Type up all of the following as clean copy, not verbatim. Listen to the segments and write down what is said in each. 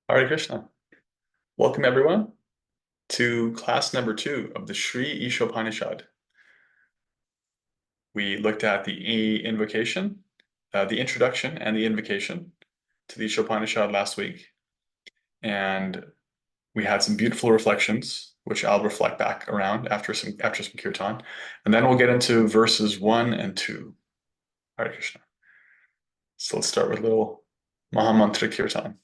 Hare Krishna. Welcome everyone to class number 2 of the Sri Isopanisad. We looked at the invocation, the introduction and the invocation to the Isopanisad last week. And we had some beautiful reflections, which I'll reflect back around after some kirtan. And then we'll get into verses 1 and 2. Hare Krishna. So let's start with a little Mahamantra kirtan.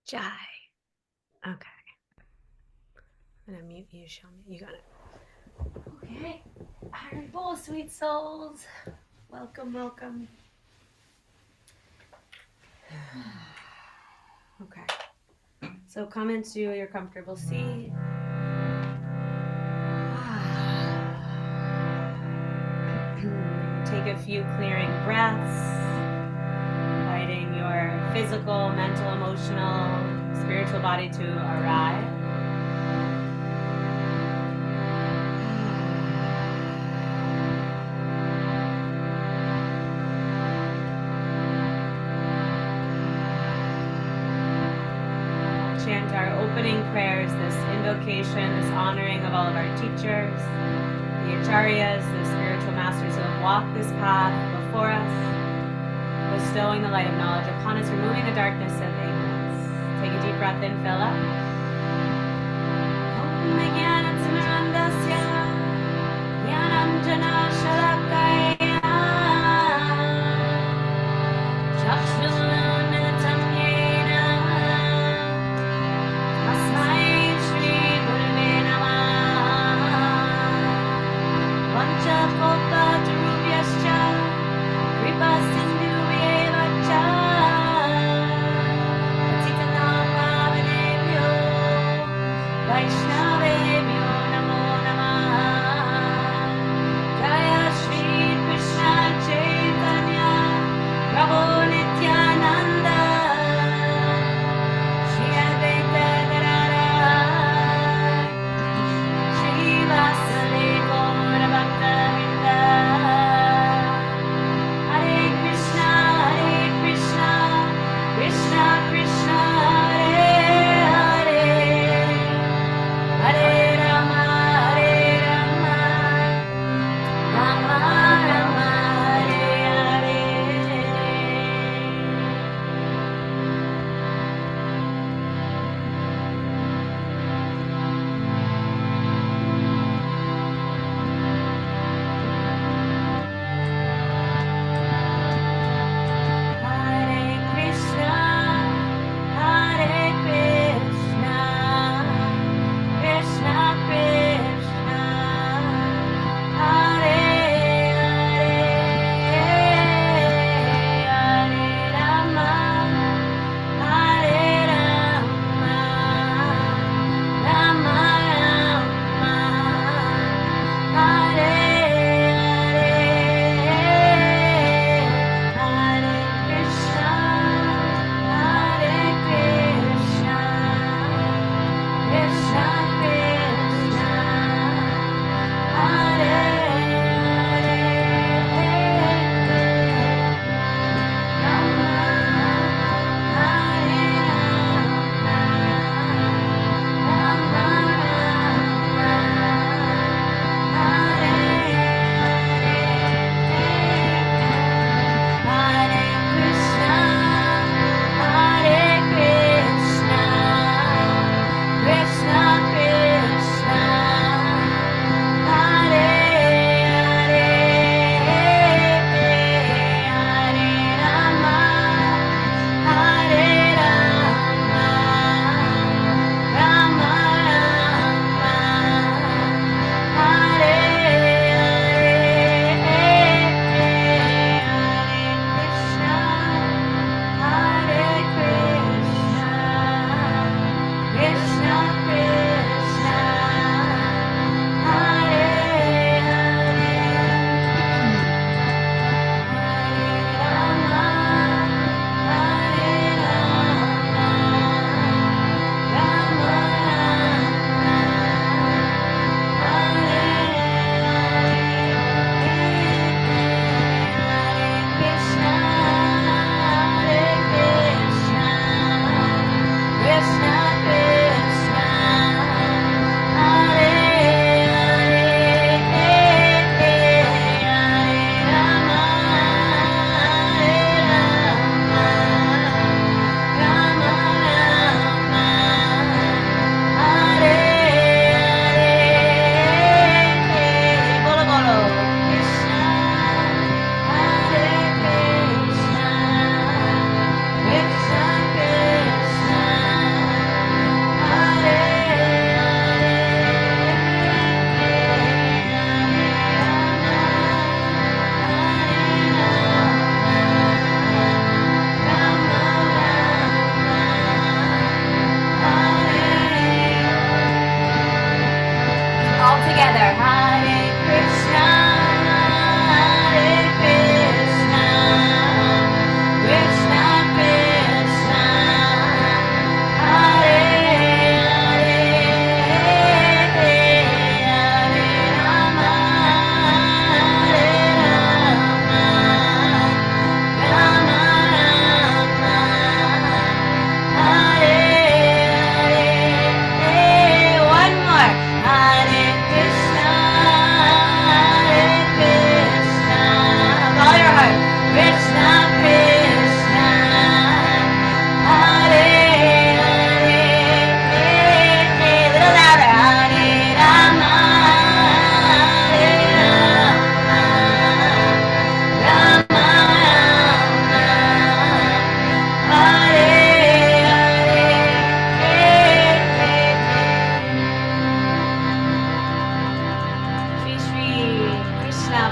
Jai. Okay. I'm gonna mute you, Shelmy. You got it. Okay. Haribol, sweet souls. Welcome, welcome. Okay. So come into your comfortable seat. Take a few clearing breaths, inviting your physical, mental, emotional, spiritual body to arrive. Chant our opening prayers, this invocation, this honoring of all of our teachers, the acharyas, the spiritual masters who have walked this path before us, bestowing the light of knowledge upon us, removing the darkness of ignorance. Take a deep breath in, fill up. Hare Krishna.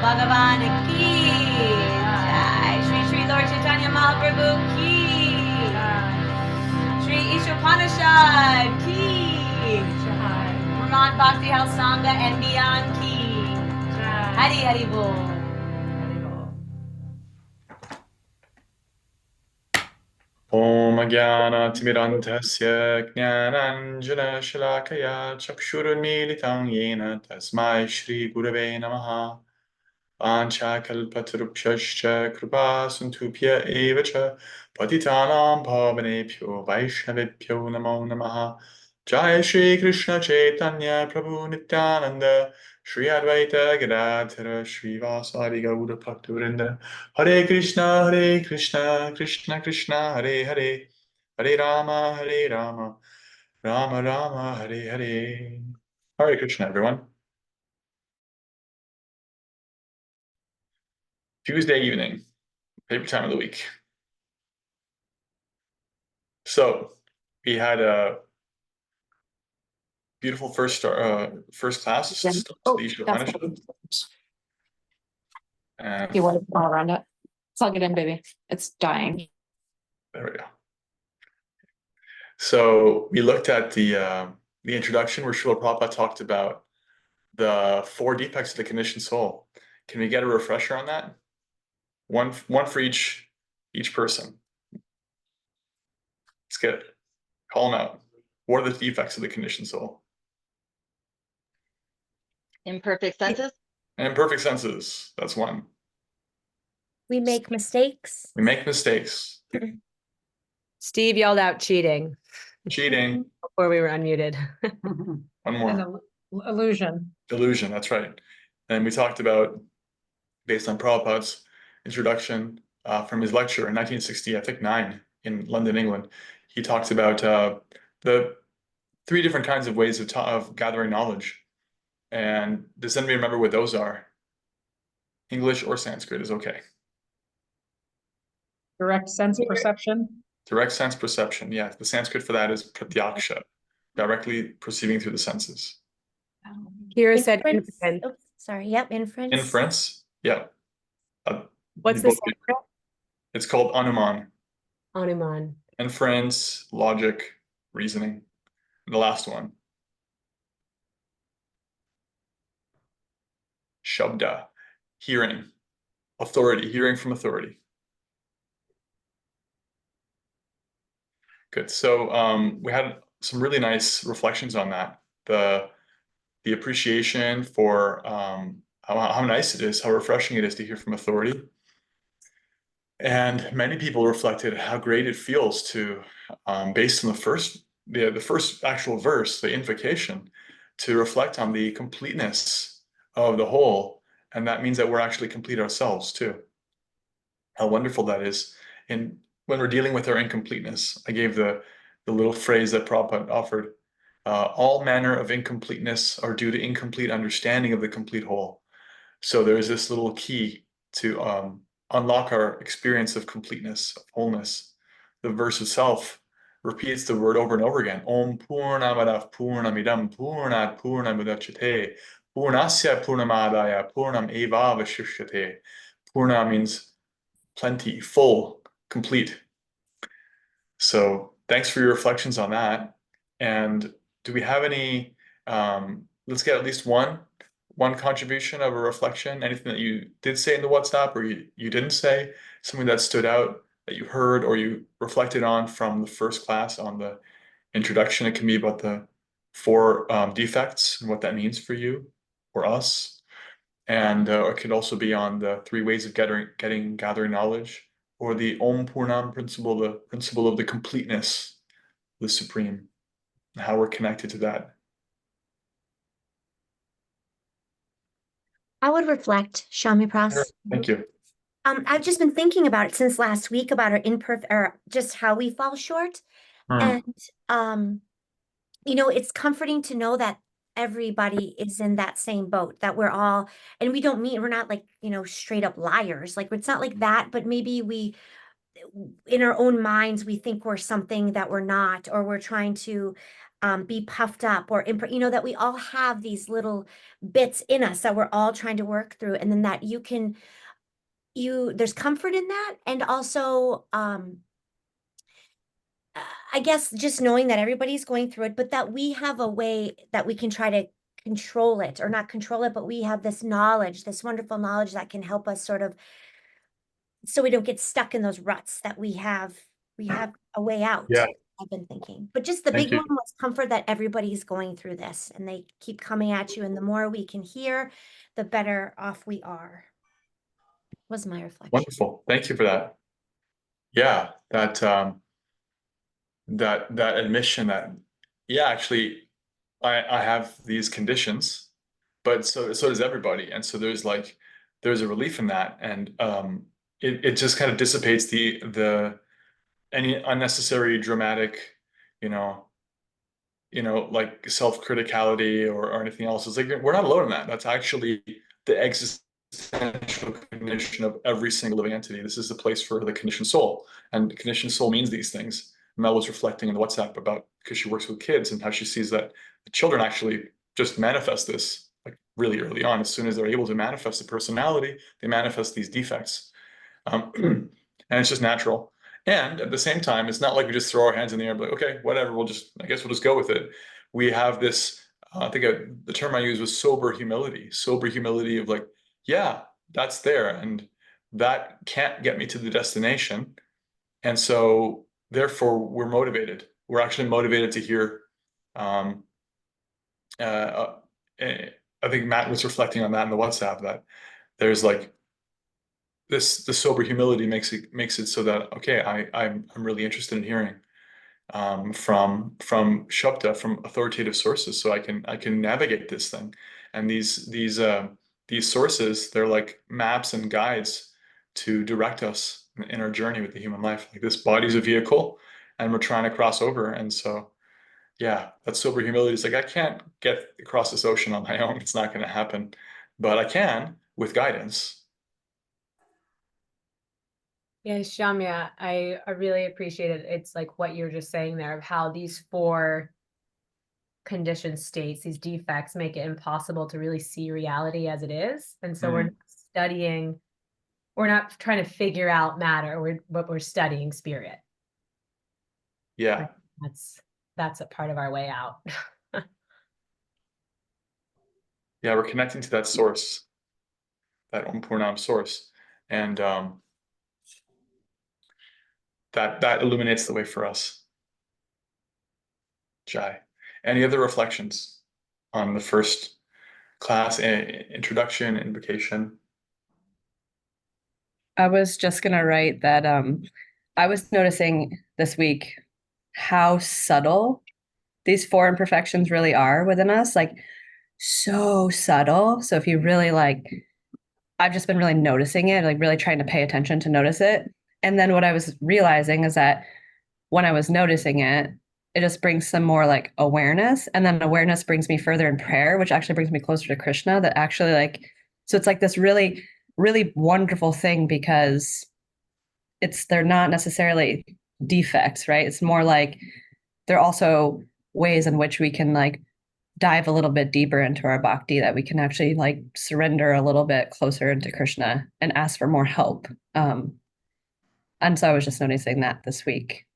Bhagavan ki jai. Shri Shri Lord Chaitanya Mahaprabhu ki jai. Shri Isopanisad ki jai. Vermont Bhakti Health Sangha and beyond ki jai. Hari Hari Bol. Hari Bol. Om Jnana-timirandhasya Jnananjana-shalakaya Chakshurunmilitam Yena Tasmai Shri Gurave Namaha Vanchakalpatarubhyascha Kripa Santubhya Evacha Patitanam Pavanebhyo Vaishnavibhyo Namo Namaha Jai Shri Krishna Chaitanya Prabhu Nityananda Shri Advaita Gadadhara Shri Vasari Gaura Bhaktivinoda Hare Krishna Krishna Krishna Hare Hare Hare Rama Rama Rama Hare Hare. Hare Krishna, everyone. Tuesday evening, favorite time of the week. So we had a beautiful first class to the Upanishad. And You want to all around it? Plug it in, baby. It's dying. there we go. So we looked at the introduction where Srila Prabhupada talked about the 4 defects of the conditioned soul. Can we get a refresher on that? One for each person. Let's get it. Call them out. What are the defects of the conditioned soul? Imperfect senses. Imperfect senses. That's one. We make mistakes. We make mistakes. Steve yelled out cheating Cheating. before we were unmuted. One more. And illusion. Illusion, that's right. And we talked about, based on Prabhupada's introduction from his lecture in 1960, I think 9, in London, England, he talked about the 3 different kinds of ways of gathering knowledge. And does anybody remember what those are? English or Sanskrit is okay. Direct sense perception. Direct sense perception, yeah. The Sanskrit for that is pratyaksha, directly perceiving through the senses. Kira said Inference. inference. Oops, sorry. Yep, inference. Inference, yeah. What's You the both- It's called anuman. Hanuman? Inference, logic, reasoning. And the last one, shabda, hearing, authority, hearing from authority. Good. So we had some really nice reflections on that. The appreciation for how nice it is, how refreshing it is to hear from authority. And many people reflected how great it feels to, based on the first actual verse, the invocation, to reflect on the completeness of the whole. And that means that we're actually complete ourselves too. How wonderful that is. And when we're dealing with our incompleteness, I gave the little phrase that Prabhupada offered. All manner of incompleteness are due to incomplete understanding of the complete whole. So there's this little key to unlock our experience of completeness, of wholeness. The verse itself repeats the word over and over again. Om Purnamadav Purnamidam Purnat Purnamudachyate Purnasya Purnamadaya Purnam Eva Vashishyate. Purna means plenty, full, complete. So thanks for your reflections on that. And do we have any, let's get at least one contribution of a reflection, anything that you did say in the WhatsApp or you didn't say, something that stood out that you heard or you reflected on from the first class on the introduction. It can be about the 4 defects and what that means for you or us. And it could also be on the 3 ways of gathering knowledge, or the Om Purnam principle, the principle of the completeness, the supreme, and how we're connected to that. I would reflect, Samyaprasa. Thank you. I've just been thinking about it since last week about our imperfect, or just how we fall short. And it's comforting to know that everybody is in that same boat, that we're all, and we're not like, straight up liars. Like, it's not like that, but maybe we, in our own minds, we think we're something that we're not, or we're trying to be puffed up or that we all have these little bits in us that we're all trying to work through, and then that there's comfort in that, and also I guess just knowing that everybody's going through it, but that we have a way that we can try to control it, or not control it, but we have this knowledge, this wonderful knowledge that can help us sort of, so we don't get stuck in those ruts, that we have a way out. Yeah. I've been thinking, but just the Thank big you. one was comfort that everybody's going through this and they keep coming at you, and the more we can hear, the better off we are. Was my reflection. Wonderful. Thank you for that. Yeah, that that admission that, yeah, actually I have these conditions, but so does everybody. And so there's a relief in that. And it just kind of dissipates the any unnecessary dramatic, you know, like self-criticality or anything else. It's like, we're not alone in that. That's actually the existential condition of every single living entity. This is the place for the conditioned soul. And conditioned soul means these things. Mel was reflecting in the WhatsApp about, because she works with kids, and how she sees that the children actually just manifest this like really early on. As soon as they're able to manifest the personality, they manifest these defects. And it's just natural. And at the same time, it's not like we just throw our hands in the air and be like, okay, whatever, I guess we'll just go with it. We have this, I think the term I used was sober humility of like, yeah, that's there, and that can't get me to the destination. And so therefore we're motivated. We're actually motivated to hear, I think Matt was reflecting on that in the WhatsApp, that there's like, the sober humility makes it so that, okay, I'm really interested in hearing from Shabda, from authoritative sources, so I can navigate this thing. And these sources, they're like maps and guides to direct us in our journey with the human life. Like, this body's a vehicle, and we're trying to cross over. And so, yeah, that sober humility is like, I can't get across this ocean on my own. It's not going to happen, but I can with guidance. Yeah, Shamya, I really appreciate it. It's like what you're just saying there, of how these 4 conditioned states, these defects, make it impossible to really see reality as it is. And so we're not studying, we're not trying to figure out matter, but we're studying spirit. Yeah. That's a part of our way out. Yeah, we're connecting to that source, that Om Purnam source. And that illuminates the way for us. Jai. Any other reflections on the first class, introduction, invocation? I was just gonna write that I was noticing this week how subtle these 4 imperfections really are within us, like so subtle. So if you really I've just been really noticing it, like really trying to pay attention to notice it. And then what I was realizing is that when I was noticing it, it just brings some more like awareness. And then awareness brings me further in prayer, which actually brings me closer to Krishna. That actually so it's like this really, really wonderful thing, because they're not necessarily defects, right? It's more like they're also ways in which we can dive a little bit deeper into our bhakti, that we can actually surrender a little bit closer into Krishna and ask for more help. And so I was just noticing that this week,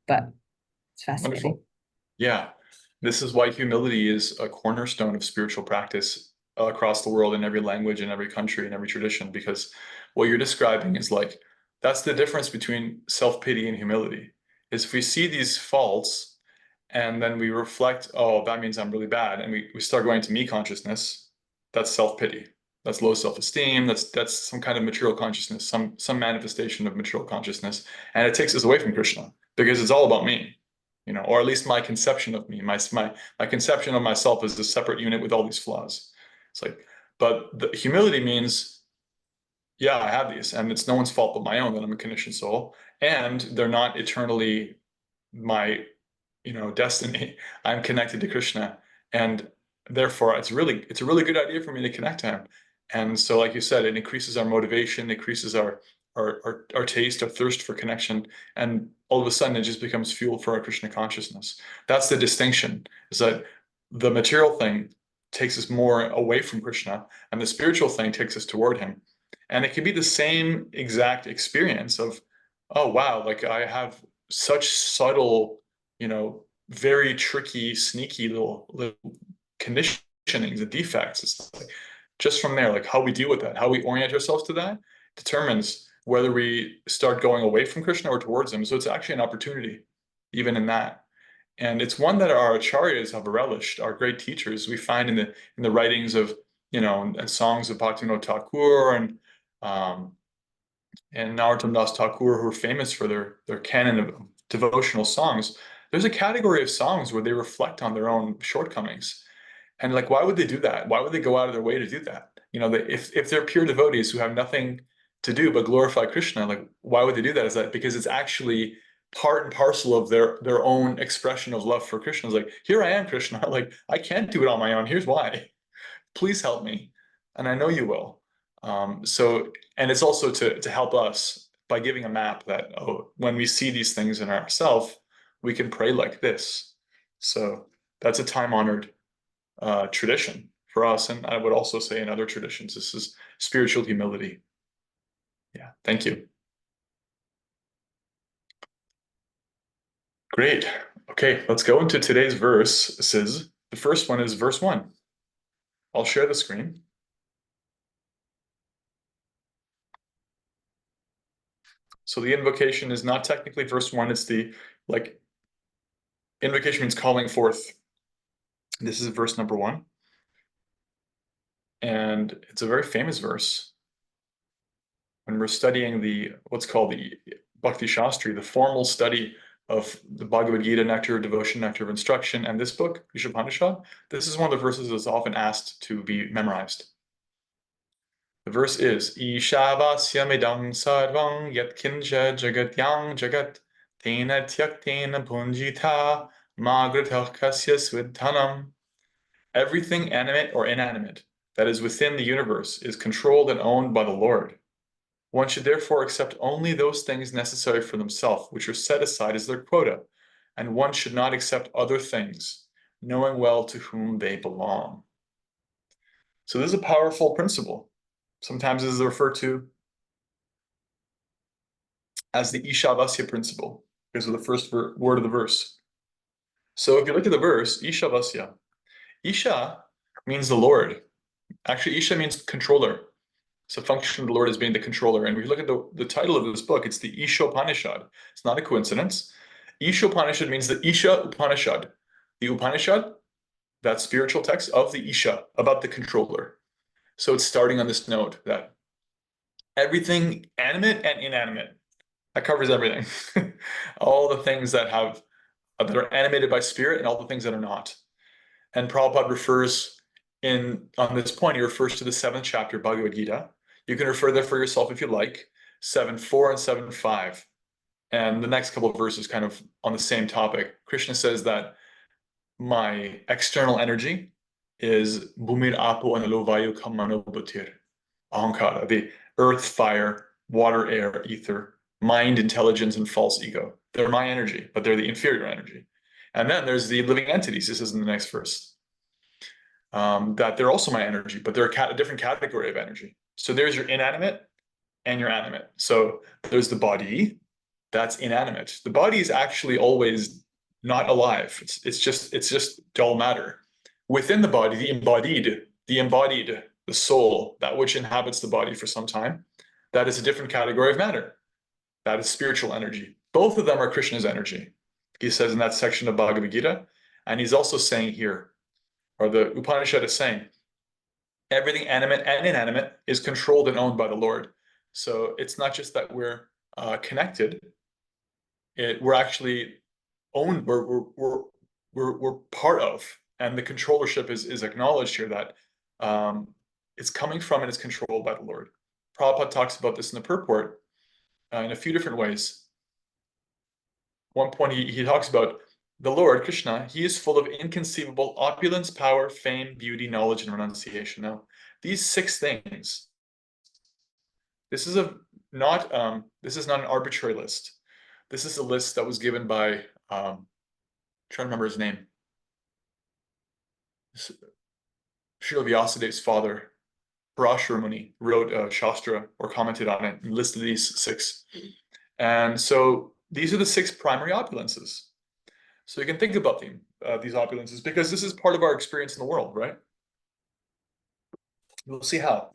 but it's fascinating. Wonderful. Yeah, this is why humility is a cornerstone of spiritual practice across the world, in every language, in every country, in every tradition, because what you're describing is that's the difference between self-pity and humility. Is if we see these faults and then we reflect, oh, that means I'm really bad, and we start going to me consciousness, that's self-pity. That's low self-esteem. That's some kind of material consciousness, some manifestation of material consciousness, and it takes us away from Krishna, because it's all about me, or at least my conception of me, my conception of myself as a separate unit with all these flaws. It's like, but the humility means, yeah, I have these, and it's no one's fault but my own that I'm a conditioned soul, and they're not eternally my, destiny. I'm connected to Krishna, and therefore it's a really good idea for me to connect to him. And so, like you said, it increases our motivation, increases our our taste, our thirst for connection, and all of a sudden it just becomes fuel for our Krishna consciousness. That's the distinction, is that the material thing takes us more away from Krishna, and the spiritual thing takes us toward him. And it can be the same exact experience of, oh wow, like I have such subtle, very tricky, sneaky little conditionings and defects. It's like, just from there, like how we deal with that, how we orient ourselves to that, determines whether we start going away from Krishna or towards him. So it's actually an opportunity, even in that. And it's one that our acharyas have relished, our great teachers. We find in the writings of, and songs of Bhaktivinoda Thakur and Narottam Das Thakur, who are famous for their canon of devotional songs. There's a category of songs where they reflect on their own shortcomings. And like, why would they do that? Why would they go out of their way to do that? If they're pure devotees who have nothing to do but glorify Krishna, like, why would they do that? Is that because it's actually part and parcel of their own expression of love for Krishna? It's like, here I am, Krishna. Like, I can't do it on my own. Here's why. Please help me, and I know you will. And it's also to help us by giving a map that, when we see these things in ourselves, we can pray like this. So that's a time-honored tradition for us, and I would also say in other traditions, this is spiritual humility. Yeah, thank you. Great. Okay, let's go into today's verses. The first one is verse 1. I'll share the screen. So the invocation is not technically verse 1, it's invocation means calling forth. This is verse number 1. And it's a very famous verse. When we're studying what's called the Bhakti Shastri, the formal study of the Bhagavad Gita, Nectar of Devotion, Nectar of Instruction, and this book, Isopanisad, this is one of the verses that's often asked to be memorized. The verse is, Ishavasyamidam sarvam yatkinja jagatyang jagat tena tyaktena punjita magratah kasya swidhanam. Everything animate or inanimate that is within the universe is controlled and owned by the Lord. One should therefore accept only those things necessary for themselves, which are set aside as their quota, and one should not accept other things, knowing well to whom they belong. So this is a powerful principle. Sometimes this is referred to as the Ishavasya principle, because of the first word of the verse. So if you look at the verse, Ishavasya, Isha means the Lord. Actually, Isha means controller. So function of the Lord as being the controller. And if you look at the title of this book, it's the Isopanisad. It's not a coincidence. Isopanisad means the Isha Upanishad. The Upanishad, that spiritual text of the Isha, about the controller. So it's starting on this note that everything animate and inanimate, that covers everything. All the things that are animated by spirit and all the things that are not. And Prabhupada refers on this point, he refers to the 7th chapter of Bhagavad Gita. You can refer there for yourself if you like, 7.4 and 7.5. And the next couple of verses kind of on the same topic. Krishna says that my external energy is Bhumir Apo Analo Vayu Kamano Bhutir. Ahankara, the earth, fire, water, air, ether, mind, intelligence, and false ego. They're my energy, but they're the inferior energy. And then there's the living entities. This is in the next verse. That they're also my energy, but they're a different category of energy. So there's your inanimate and your animate. So there's the body, that's inanimate. The body is actually always not alive. It's just dull matter. Within the body, the embodied, the soul, that which inhabits the body for some time, that is a different category of matter. That is spiritual energy. Both of them are Krishna's energy. He says in that section of Bhagavad Gita, and he's also saying here, or the Upanishad is saying, everything animate and inanimate is controlled and owned by the Lord. So it's not just that we're connected; we're actually owned. We're part of, and the controllership is acknowledged here. That it's coming from and it's controlled by the Lord. Prabhupada talks about this in the purport in a few different ways. One point he talks about the Lord, Krishna, he is full of inconceivable opulence, power, fame, beauty, knowledge, and renunciation. Now, these 6 things, this is a not this is not an arbitrary list. This is a list that was given by trying to remember his name. Srila Vyasadev's father, Parashara Muni, wrote a Shastra or commented on it and listed these 6. And so these are the 6 primary opulences. So you can think about these opulences, because this is part of our experience in the world, right? We'll see how.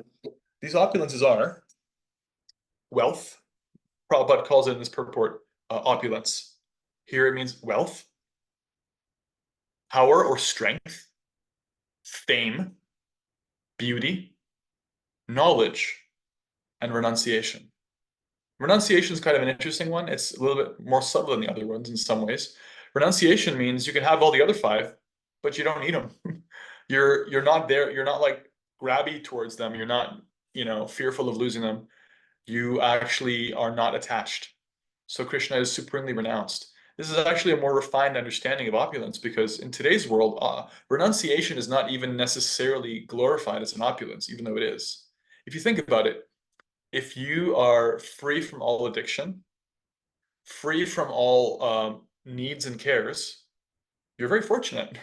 These opulences are wealth. Prabhupada calls it in this purport opulence. Here it means wealth, power or strength, fame, beauty, knowledge, and renunciation. Renunciation is kind of an interesting one. It's a little bit more subtle than the other ones in some ways. Renunciation means you can have all the other 5, but you don't need them. You're not there. You're not like grabby towards them. You're not, fearful of losing them. You actually are not attached. So Krishna is supremely renounced. This is actually a more refined understanding of opulence, because in today's world, renunciation is not even necessarily glorified as an opulence, even though it is. If you think about it, if you are free from all addiction, free from all needs and cares, you're very fortunate.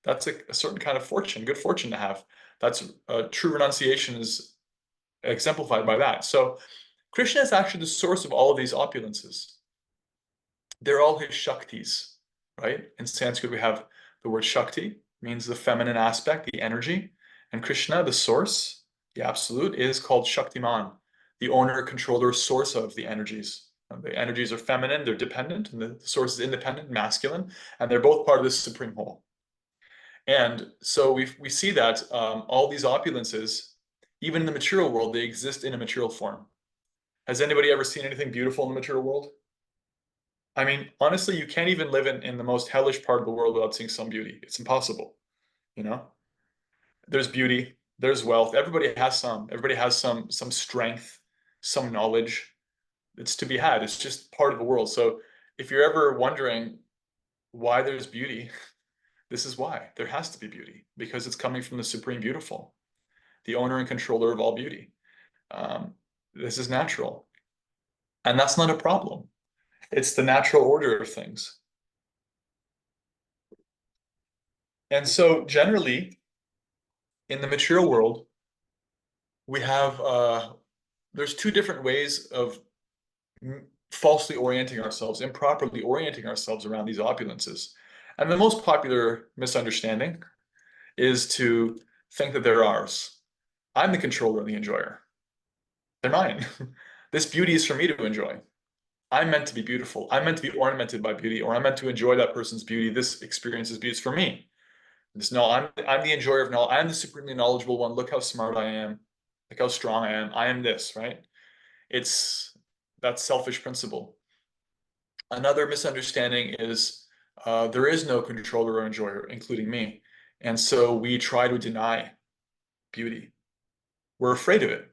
That's a certain kind of fortune, good fortune to have. That's true renunciation is exemplified by that. So Krishna is actually the source of all of these opulences. They're all his Shaktis, right? In Sanskrit, we have the word Shakti, means the feminine aspect, the energy. And Krishna, the source, the absolute, is called Shaktiman, the owner, controller, source of the energies. The energies are feminine, they're dependent, and the source is independent, masculine, and they're both part of this supreme whole. And so we see that all these opulences, even in the material world, they exist in a material form. Has anybody ever seen anything beautiful in the material world? I mean, honestly, you can't even live in the most hellish part of the world without seeing some beauty. It's impossible, There's beauty, there's wealth. Everybody has some. Everybody has some strength, some knowledge. It's to be had. It's just part of the world. So if you're ever wondering why there's beauty, this is why. There has to be beauty, because it's coming from the Supreme Beautiful, the owner and controller of all beauty. This is natural. And that's not a problem. It's the natural order of things. And so generally, in the material world, we have, there's 2 different ways of falsely orienting ourselves, improperly orienting ourselves around these opulences. And the most popular misunderstanding is to think that they're ours. I'm the controller and the enjoyer. They're mine. This beauty is for me to enjoy. I'm meant to be beautiful. I'm meant to be ornamented by beauty, or I'm meant to enjoy that person's beauty. This experience is beauty. It's for me. I'm the enjoyer of knowledge. I'm the supremely knowledgeable one. Look how smart I am. Look how strong I am. I am this, right? It's that selfish principle. Another misunderstanding is there is no controller or enjoyer, including me. And so we try to deny beauty. We're afraid of it.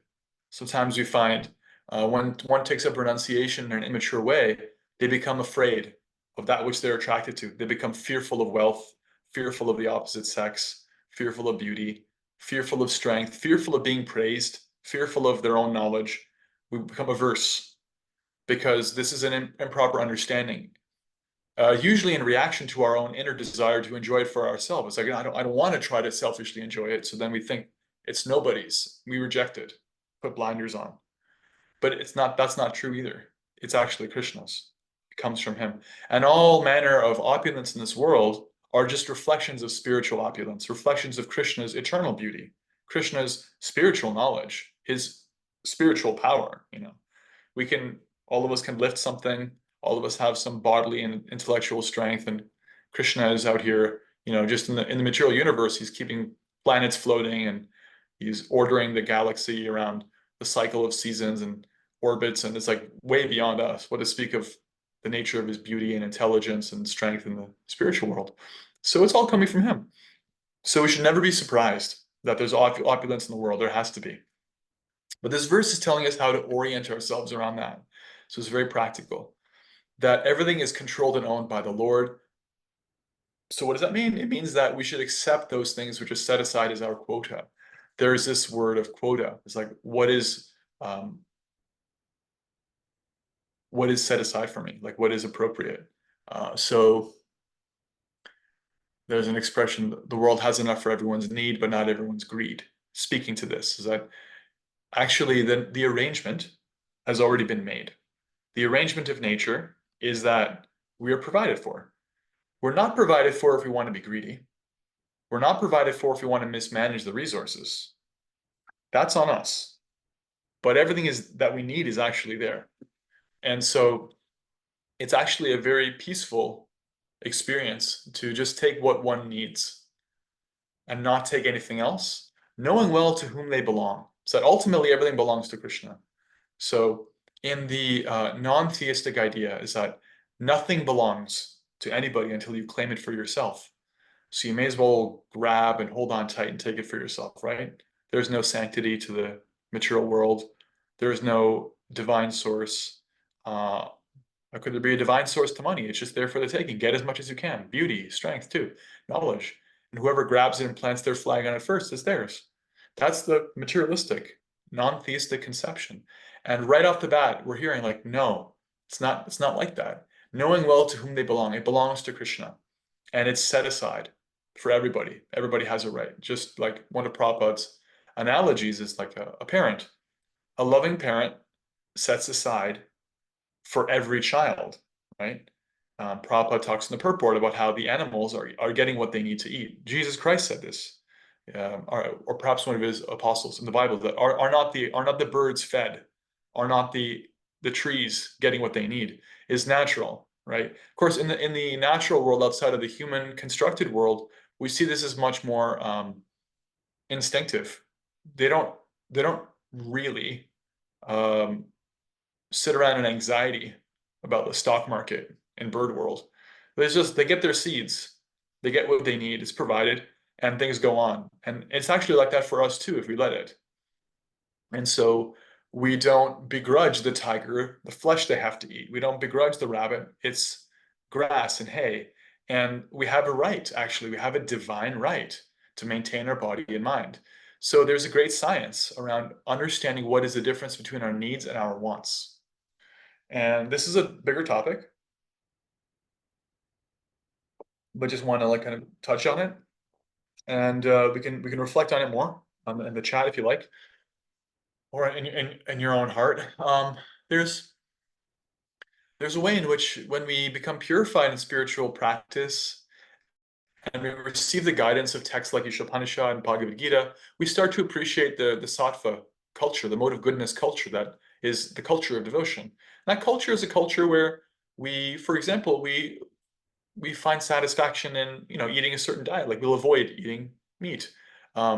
Sometimes we find when one takes up renunciation in an immature way, they become afraid of that which they're attracted to. They become fearful of wealth, fearful of the opposite sex, fearful of beauty, fearful of strength, fearful of being praised, fearful of their own knowledge. We become averse because this is an improper understanding. Usually in reaction to our own inner desire to enjoy it for ourselves. It's like, I don't want to try to selfishly enjoy it. So then we think it's nobody's. We reject it, put blinders on. But that's not true either. It's actually Krishna's. It comes from him. And all manner of opulence in this world are just reflections of spiritual opulence, reflections of Krishna's eternal beauty, Krishna's spiritual knowledge, his spiritual power. All of us can lift something, all of us have some bodily and intellectual strength, and Krishna is out here, just in the material universe, he's keeping planets floating, and he's ordering the galaxy around the cycle of seasons and orbits, and it's like way beyond us. What to speak of the nature of his beauty and intelligence and strength in the spiritual world. So it's all coming from him. So we should never be surprised that there's opulence in the world. There has to be. But this verse is telling us how to orient ourselves around that. So it's very practical, that everything is controlled and owned by the Lord. So what does that mean? It means that we should accept those things which are set aside as our quota. There's this word of quota. It's like, what is what is set aside for me, like what is appropriate. So there's an expression, the world has enough for everyone's need, but not everyone's greed. Speaking to this is that actually the arrangement has already been made. The arrangement of nature is that we are provided for. We're not provided for if we want to be greedy. We're not provided for if we want to mismanage the resources. That's on us. But everything is that we need is actually there. And so it's actually a very peaceful experience to just take what one needs and not take anything else, knowing well to whom they belong. So that ultimately everything belongs to Krishna. So in the non-theistic idea is that nothing belongs to anybody until you claim it for yourself. So you may as well grab and hold on tight and take it for yourself, right? There's no sanctity to the material world. There's no divine source. How could there be a divine source to money? It's just there for the taking. Get as much as you can. Beauty, strength too, knowledge. And whoever grabs it and plants their flag on it first is theirs. That's the materialistic, non-theistic conception. And right off the bat, we're hearing like, no, it's not like that. Knowing well to whom they belong, it belongs to Krishna. And it's set aside for everybody. Everybody has a right. Just like one of Prabhupada's analogies is like a parent. A loving parent sets aside for every child, right? Prabhupada talks in the purport about how the animals are getting what they need to eat. Jesus Christ said this, or perhaps one of his apostles in the Bible, that are not the birds fed, are not the trees getting what they need, is natural, right? Of course, in the natural world outside of the human constructed world, we see this as much more instinctive. They don't really sit around in anxiety about the stock market and bird world. They get their seeds, they get what they need, it's provided, and things go on. And it's actually like that for us too, if we let it. And so we don't begrudge the tiger the flesh they have to eat. We don't begrudge the rabbit its grass and hay. And we have a right, actually, we have a divine right to maintain our body and mind. So there's a great science around understanding what is the difference between our needs and our wants. And this is a bigger topic, but just want to like kind of touch on it, and we can reflect on it more in the chat if you like, or in your own heart. There's a way in which when we become purified in spiritual practice and we receive the guidance of texts like Isopanisad and Bhagavad Gita, we start to appreciate the sattva culture, the mode of goodness culture that is the culture of devotion. And that culture is a culture where we, for example, we find satisfaction in eating a certain diet. Like we'll avoid eating meat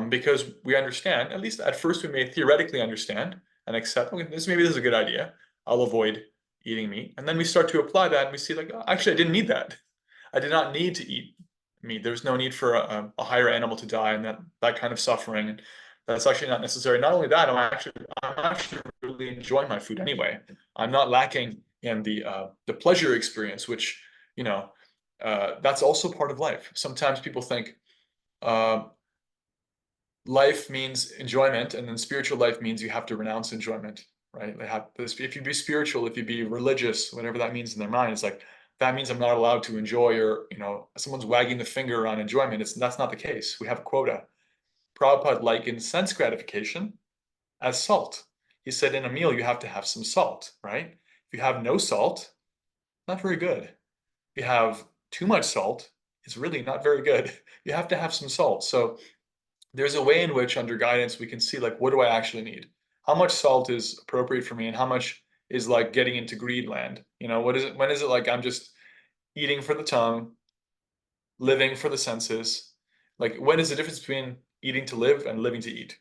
because we understand, at least at first we may theoretically understand and accept, okay, this is a good idea. I'll avoid eating meat. And then we start to apply that and we see like, oh, actually, I didn't need that. I did not need to eat meat. There's no need for a higher animal to die and that kind of suffering. And that's actually not necessary. Not only that, I'm actually really enjoying my food anyway. I'm not lacking in the pleasure experience, which, that's also part of life. Sometimes people think life means enjoyment, and then spiritual life means you have to renounce enjoyment, right? They have this, if you be spiritual, if you be religious, whatever that means in their mind, it's like, that means I'm not allowed to enjoy, or, someone's wagging the finger on enjoyment. That's not the case. We have a quota. Prabhupada likened sense gratification as salt. He said in a meal, you have to have some salt, right? If you have no salt, not very good. If you have too much salt, it's really not very good. You have to have some salt. So there's a way in which under guidance, we can see like, what do I actually need? How much salt is appropriate for me and how much is like getting into greed land? What is it? When is it like I'm just eating for the tongue, living for the senses? Like when is the difference between eating to live and living to eat?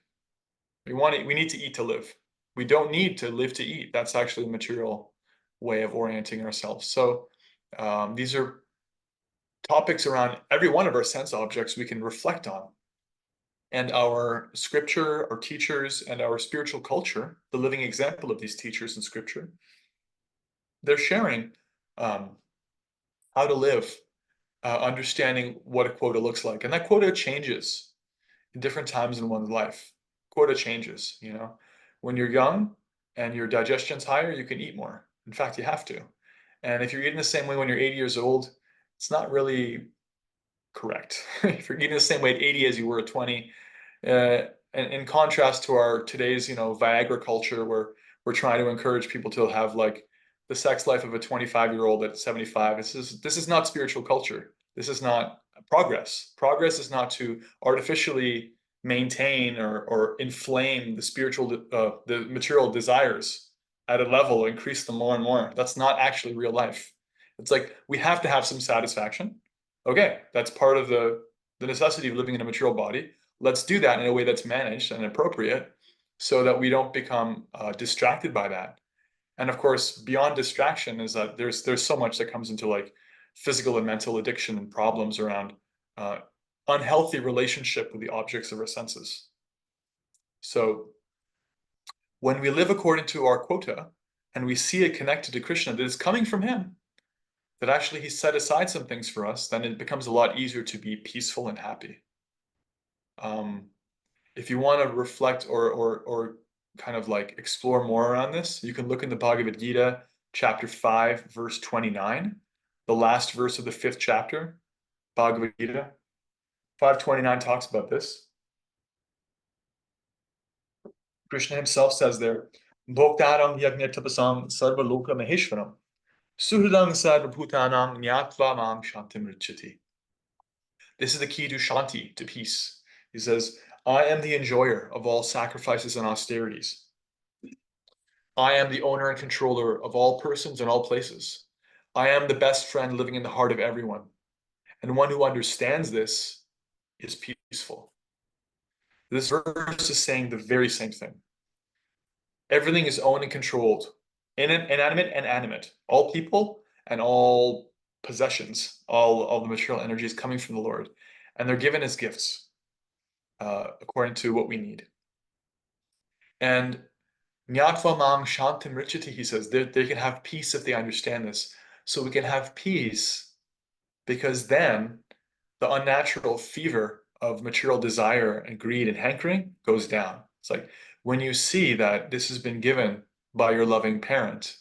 We need to eat to live. We don't need to live to eat. That's actually a material way of orienting ourselves. So these are topics around every one of our sense objects we can reflect on. And our scripture, our teachers, and our spiritual culture, the living example of these teachers in scripture, they're sharing how to live, understanding what a quota looks like. And that quota changes in different times in one's life. Quota changes, When you're young and your digestion's higher, you can eat more. In fact, you have to. And if you're eating the same way when you're 80 years old, it's not really correct. If you're eating the same way at 80 as you were at 20, and in contrast to our today's, Viagra culture, where we're trying to encourage people to have like the sex life of a 25-year-old at 75. This is not spiritual culture. This is not progress. Progress is not to artificially maintain or inflame the material desires at a level, increase them more and more. That's not actually real life. It's like we have to have some satisfaction. Okay, that's part of the necessity of living in a material body. Let's do that in a way that's managed and appropriate so that we don't become distracted by that. And of course, beyond distraction is that there's so much that comes into like physical and mental addiction and problems around unhealthy relationship with the objects of our senses. So when we live according to our quota and we see it connected to Krishna that is coming from him, that actually he set aside some things for us, then it becomes a lot easier to be peaceful and happy. If you want to reflect or kind of like explore more around this, you can look in the Bhagavad Gita, chapter 5, verse 29, the last verse of the 5th chapter. Bhagavad Gita 5:29 talks about this. Krishna himself says there, Bhoktaram yajna tapasam sarva loka maheshwaram suhridam sarva bhutanam nyatva mam shantim richati. This is the key to shanti, to peace. He says, I am the enjoyer of all sacrifices and austerities. I am the owner and controller of all persons and all places. I am the best friend living in the heart of everyone. And one who understands this is peaceful. This verse is saying the very same thing. Everything is owned and controlled, inanimate and animate. All people and all possessions, all the material energy is coming from the Lord. And they're given as gifts according to what we need. And Nyatva mam shantim richati, he says, they can have peace if they understand this. So we can have peace because then the unnatural fever of material desire and greed and hankering goes down. It's like when you see that this has been given by your loving parent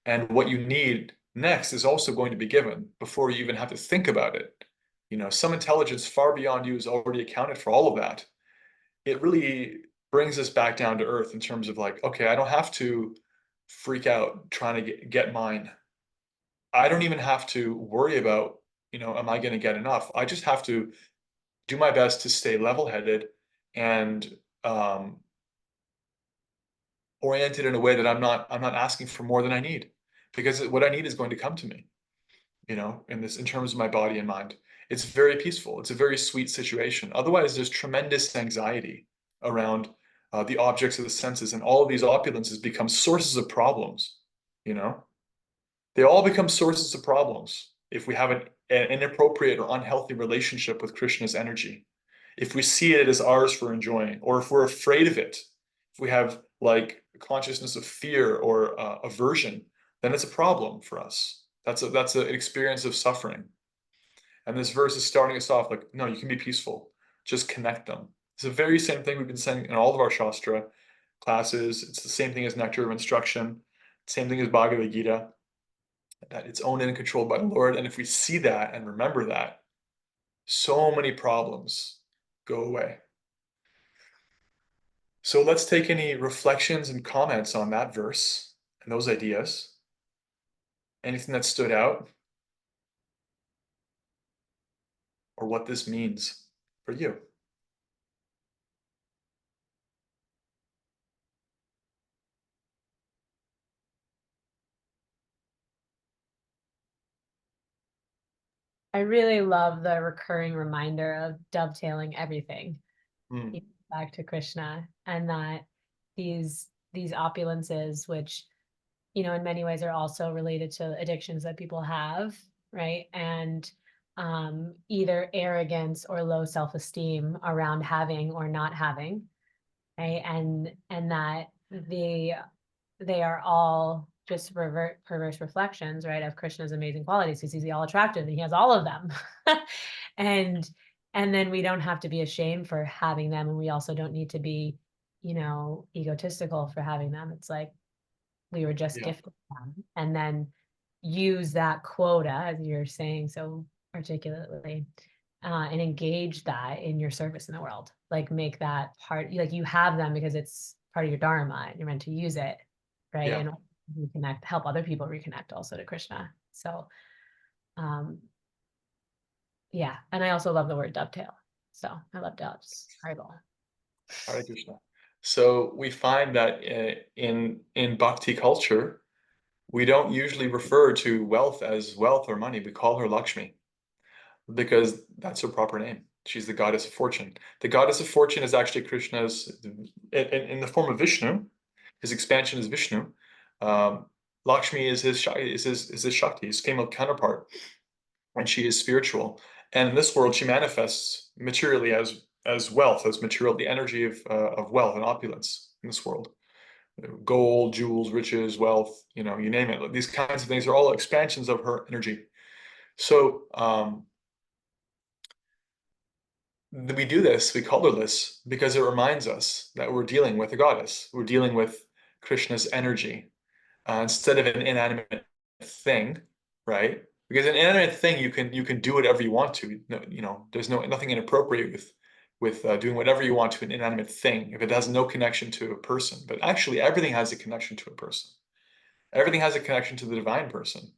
and what you need next is also going to be given before you even have to think about it. Some intelligence far beyond you is already accounted for all of that. It really brings us back down to earth in terms of like, okay, I don't have to freak out trying to get mine. I don't even have to worry about, am I going to get enough? I just have to do my best to stay level-headed and oriented in a way that I'm not asking for more than I need, because what I need is going to come to me, in terms of my body and mind. It's very peaceful. It's a very sweet situation. Otherwise, there's tremendous anxiety around the objects of the senses, and all of these opulences become sources of problems. They all become sources of problems if we have an inappropriate or unhealthy relationship with Krishna's energy. If we see it as ours for enjoying, or if we're afraid of it, if we have like a consciousness of fear or aversion, then it's a problem for us. That's an experience of suffering. And this verse is starting us off like, no, you can be peaceful. Just connect them. It's the very same thing we've been saying in all of our Shastra classes. It's the same thing as Nectar of Instruction, same thing as Bhagavad Gita, that it's owned and controlled by the Lord. And if we see that and remember that, so many problems go away. So let's take any reflections and comments on that verse and those ideas. Anything that stood out? Or what this means for you? I really love the recurring reminder of dovetailing everything Mm. back to Krishna, and that these opulences, which in many ways are also related to addictions that people have, right? And either arrogance or low self-esteem around having or not having, right? And that they are all just perverse reflections, right, of Krishna's amazing qualities, because he's all attractive and he has all of them. and then we don't have to be ashamed for having them, and we also don't need to be egotistical for having them. It's like we were just Yeah. gifted them, and then use that quota, as you're saying so articulately, and engage that in your service in the world. Like make that part, like you have them because it's part of your dharma and you're meant to use it, right? Yeah. And reconnect, help other people reconnect also to Krishna. So yeah, and I also love the word dovetail. So I love doves. Haribo. Hare Krishna. So we find that in bhakti culture, we don't usually refer to wealth as wealth or money. We call her Lakshmi because that's her proper name. She's the goddess of fortune. The goddess of fortune is actually Krishna's in the form of Vishnu. His expansion is Vishnu. Lakshmi is his Shakti, his female counterpart, and she is spiritual. And in this world, she manifests materially as wealth, as material, the energy of wealth and opulence in this world. Gold, jewels, riches, wealth, you name it. These kinds of things are all expansions of her energy. So we do this, we call her this, because it reminds us that we're dealing with a goddess. We're dealing with Krishna's energy instead of an inanimate thing, right? Because an inanimate thing, you can do whatever you want to. There's nothing inappropriate with doing whatever you want to an inanimate thing if it has no connection to a person. But actually, everything has a connection to a person. Everything has a connection to the divine person.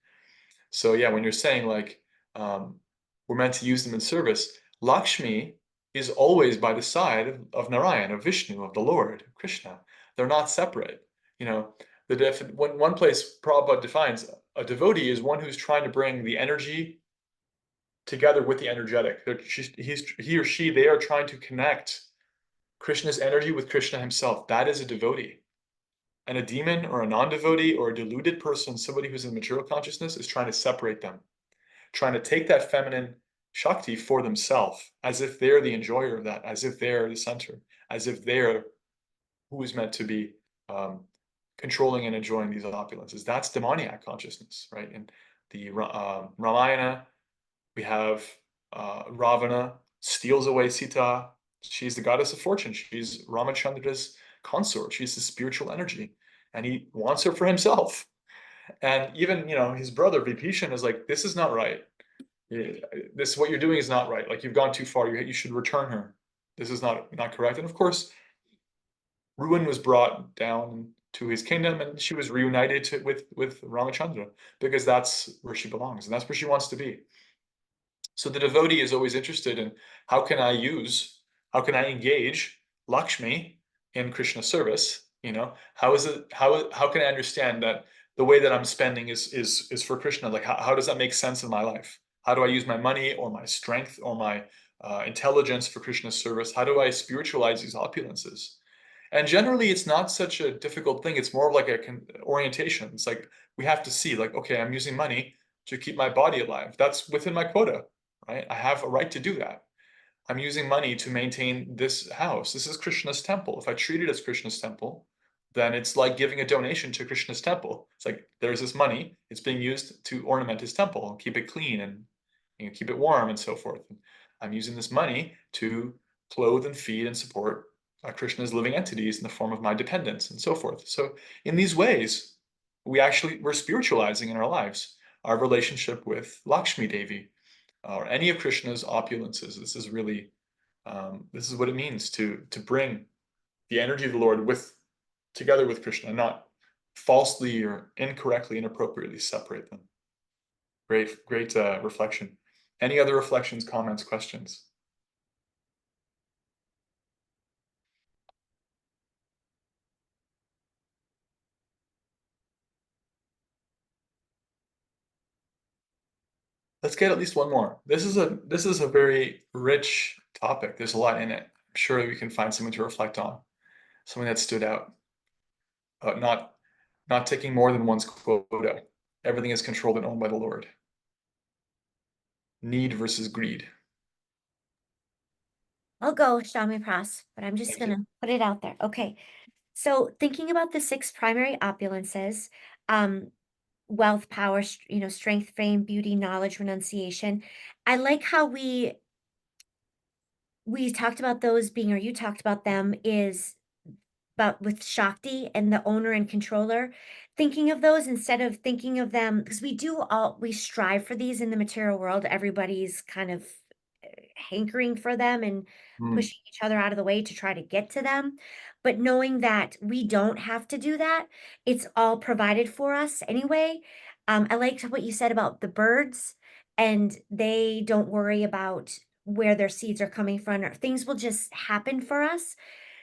So yeah, when you're saying like we're meant to use them in service, Lakshmi is always by the side of Narayan, of Vishnu, of the Lord, Krishna. They're not separate. One place Prabhupada defines a devotee is one who's trying to bring the energy together with the energetic. He or she, they are trying to connect Krishna's energy with Krishna himself. That is a devotee. And a demon or a non-devotee or a deluded person, somebody who's in material consciousness, is trying to separate them, trying to take that feminine Shakti for themselves, as if they're the enjoyer of that, as if they're the center, as if they're who is meant to be controlling and enjoying these opulences. That's demoniac consciousness, right? In the Ramayana, we have Ravana steals away Sita. She's the goddess of fortune. She's Ramachandra's consort. She's the spiritual energy, and he wants her for himself. And even his brother Vibhishan is like, this is not right. This what you're doing is not right. Like you've gone too far. You should return her. This is not correct. And of course, ruin was brought down to his kingdom, and she was reunited with Ramachandra because that's where she belongs and that's where she wants to be. So the devotee is always interested in how can I engage Lakshmi in Krishna service? How can I understand that the way that I'm spending is for Krishna? Like how does that make sense in my life? How do I use my money or my strength or my intelligence for Krishna's service? How do I spiritualize these opulences? And generally, it's not such a difficult thing. It's more of like orientation. It's like we have to see, like, okay, I'm using money to keep my body alive. That's within my quota, right? I have a right to do that. I'm using money to maintain this house. This is Krishna's temple. If I treat it as Krishna's temple, then it's like giving a donation to Krishna's temple. It's like there's this money. It's being used to ornament his temple, keep it clean and keep it warm and so forth. And I'm using this money to clothe and feed and support Krishna's living entities in the form of my dependents and so forth. So in these ways, we're spiritualizing in our lives our relationship with Lakshmi Devi or any of Krishna's opulences. This is really this is what it means to bring the energy of the Lord together with Krishna, not falsely or incorrectly, inappropriately separate them. Great reflection. Any other reflections, comments, questions? Let's get at least one more. This is a very rich topic. There's a lot in it. I'm sure we can find something to reflect on, something that stood out. Not taking more than one's quota. Everything is controlled and owned by the Lord. Need versus greed. I'll go, Samyaprasa, but I'm just Thank you. gonna put it out there. Okay. So thinking about the 6 primary opulences, wealth, power, strength, fame, beauty, knowledge, renunciation. I like how we talked about those being, or you talked about them, is but with Shakti and the owner and controller, thinking of those instead of thinking of them, because we strive for these in the material world. Everybody's kind of hankering for them and pushing each other out of the way to try to get to them. But knowing that we don't have to do that, it's all provided for us anyway. I liked what you said about the birds, and they don't worry about where their seeds are coming from, or things will just happen for us.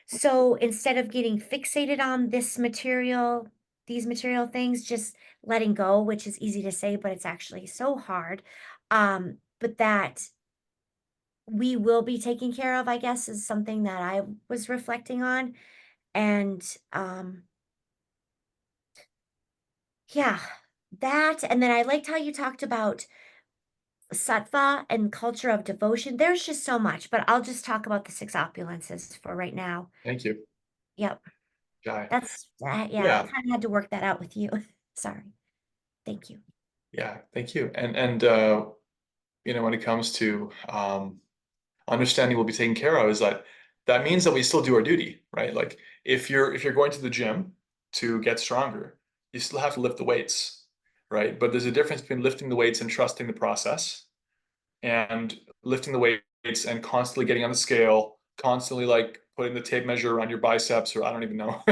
So instead of getting fixated on these material things, just letting go, which is easy to say, but it's actually so hard. But that we will be taken care of, I guess, is something that I was reflecting on. And yeah, that. And then I liked how you talked about sattva and culture of devotion. There's just so much, but I'll just talk about the six opulences for right now. Thank you. Yep. Jai. That's yeah, Yeah. I kind of had to work that out with you. Sorry. Thank you. Yeah, thank you. And you know, when it comes to understanding we'll be taken care of, is that means that we still do our duty, right? Like if you're going to the gym to get stronger, you still have to lift the weights, right? But there's a difference between lifting the weights and trusting the process, and lifting the weights and constantly getting on the scale, constantly like putting the tape measure around your biceps, or I don't even know,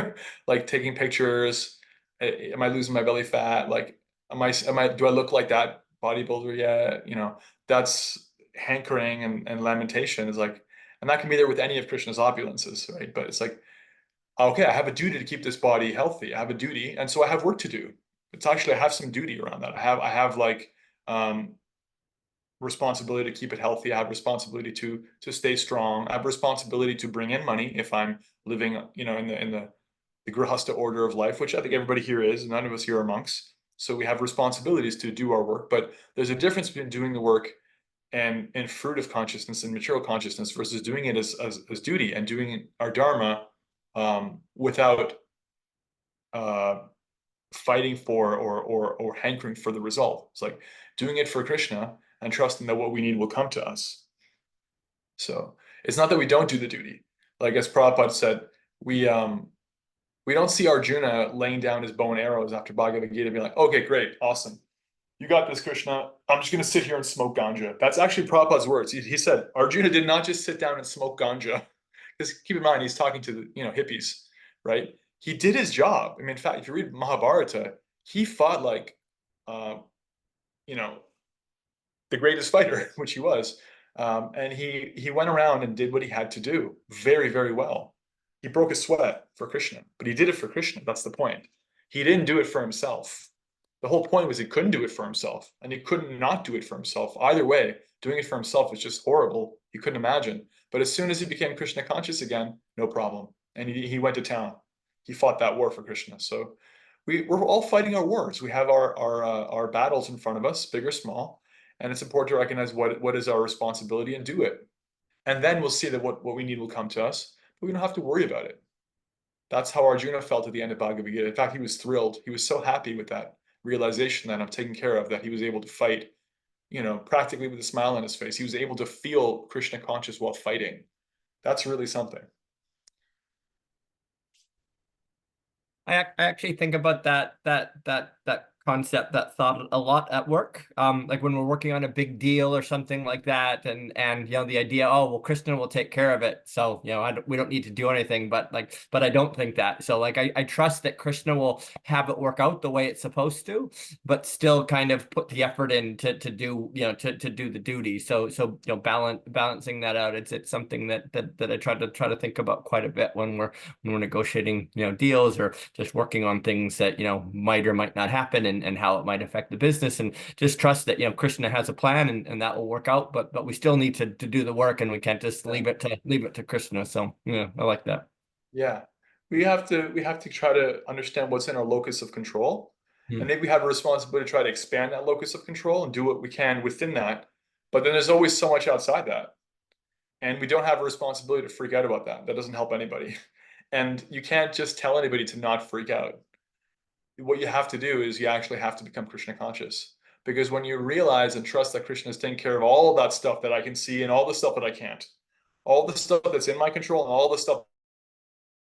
like taking pictures. Am I losing my belly fat? Like, do I look like that bodybuilder yet? You know, that's hankering and lamentation is like, and that can be there with any of Krishna's opulences, right? But it's like, okay, I have a duty to keep this body healthy. I have a duty, and so I have work to do. It's actually, I have some duty around that. I have like responsibility to keep it healthy. I have responsibility to stay strong. I have responsibility to bring in money if I'm living, you know, in the grihasta order of life, which I think everybody here is. None of us here are monks, so we have responsibilities to do our work. But there's a difference between doing the work and fruit of consciousness and material consciousness versus doing it as duty and doing our dharma without fighting for or hankering for the result. It's like doing it for Krishna and trusting that what we need will come to us. So it's not that we don't do the duty. Like as Prabhupada said, we don't see Arjuna laying down his bow and arrows after Bhagavad Gita being like, okay, great, awesome. You got this, Krishna. I'm just going to sit here and smoke ganja. That's actually Prabhupada's words. He said Arjuna did not just sit down and smoke ganja. Because keep in mind, he's talking to the hippies, right? He did his job. I mean, in fact, if you read Mahabharata, he fought like, you know, the greatest fighter, which he was. And he went around and did what he had to do very, very well. He broke a sweat for Krishna, but he did it for Krishna. That's the point. He didn't do it for himself. The whole point was he couldn't do it for himself, and he couldn't not do it for himself. Either way, doing it for himself was just horrible. He couldn't imagine. But as soon as he became Krishna conscious again, no problem. And he went to town. He fought that war for Krishna. So we're all fighting our wars. We have our battles in front of us, big or small. And it's important to recognize what is our responsibility and do it. And then we'll see that what we need will come to us, but we don't have to worry about it. That's how Arjuna felt at the end of Bhagavad Gita. In fact, he was thrilled. He was so happy with that realization that I'm taken care of, that he was able to fight, you know, practically with a smile on his face. He was able to feel Krishna conscious while fighting. That's really something. I actually think about that concept, that thought a lot at work. Like when we're working on a big deal or something like that, and you know, the idea, oh well, Krishna will take care of it, so you know, we don't need to do anything. But I don't think that. So like I trust that Krishna will have it work out the way it's supposed to, but still kind of put the effort in to do, you know, to do the duty. So you know, balancing that out. It's something that I try to think about quite a bit when we're negotiating, you know, deals, or just working on things that, you know, might or might not happen, and how it might affect the business, and just trust that, you know, Krishna has a plan, and that will work out, but we still need to do the work, and we can't just leave it to Krishna. So yeah, I like that. Yeah, we have to try to understand what's in our locus of control, and maybe we have a responsibility to try to expand that locus of control and do what we can within that. But then there's always so much outside that, and we don't have a responsibility to freak out about that. That doesn't help anybody. And you can't just tell anybody to not freak out. What you have to do is you actually have to become Krishna conscious. Because when you realize and trust that Krishna is taking care of all of that stuff that I can see and all the stuff that I can't, all the stuff that's in my control and all the stuff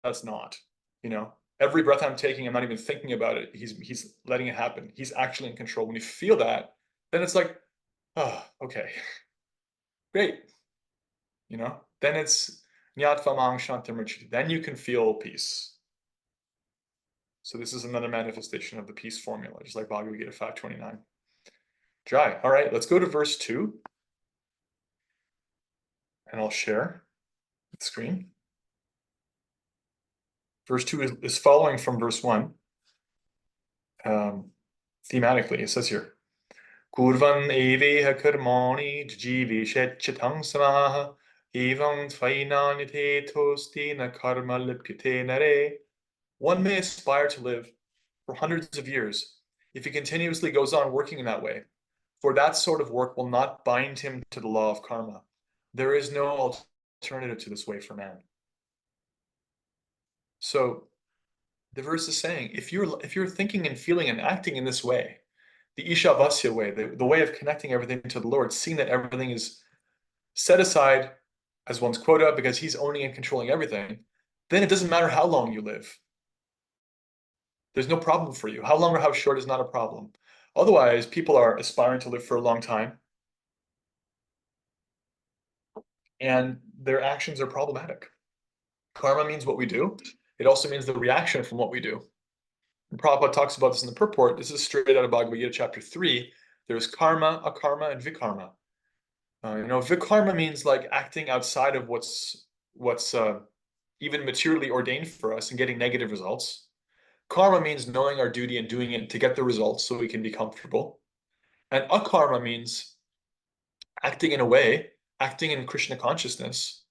that's not, You know, every breath I'm taking, I'm not even thinking about it. He's letting it happen. He's actually in control. When you feel that, then it's like, oh, okay, great. You know, then it's Nyat Famang Shantamurchi. Then you can feel peace. So this is another manifestation of the peace formula, just like Bhagavad Gita 529. Jai. All right, let's go to verse 2. And I'll share the screen. Verse 2 is following from verse 1. Thematically, it says here, Kurvan eveha karmani jivishet chitang samaha evam tvainanite tosti na karma lipkite nare. One may aspire to live for hundreds of years if he continuously goes on working in that way, for that sort of work will not bind him to the law of karma. There is no alternative to this way for man. So the verse is saying, if you're thinking and feeling and acting in this way, the Ishavasya way, the way of connecting everything to the Lord, seeing that everything is set aside as one's quota because he's owning and controlling everything, then it doesn't matter how long you live. There's no problem for you. How long or how short is not a problem. Otherwise, people are aspiring to live for a long time, and their actions are problematic. Karma means what we do. It also means the reaction from what we do. And Prabhupada talks about this in the purport. This is straight out of Bhagavad Gita chapter 3. There's karma, akarma, and vikarma. Vikarma means like acting outside of what's even materially ordained for us and getting negative results. Karma means knowing our duty and doing it to get the results so we can be comfortable. And akarma means acting in a way, acting in Krishna consciousness,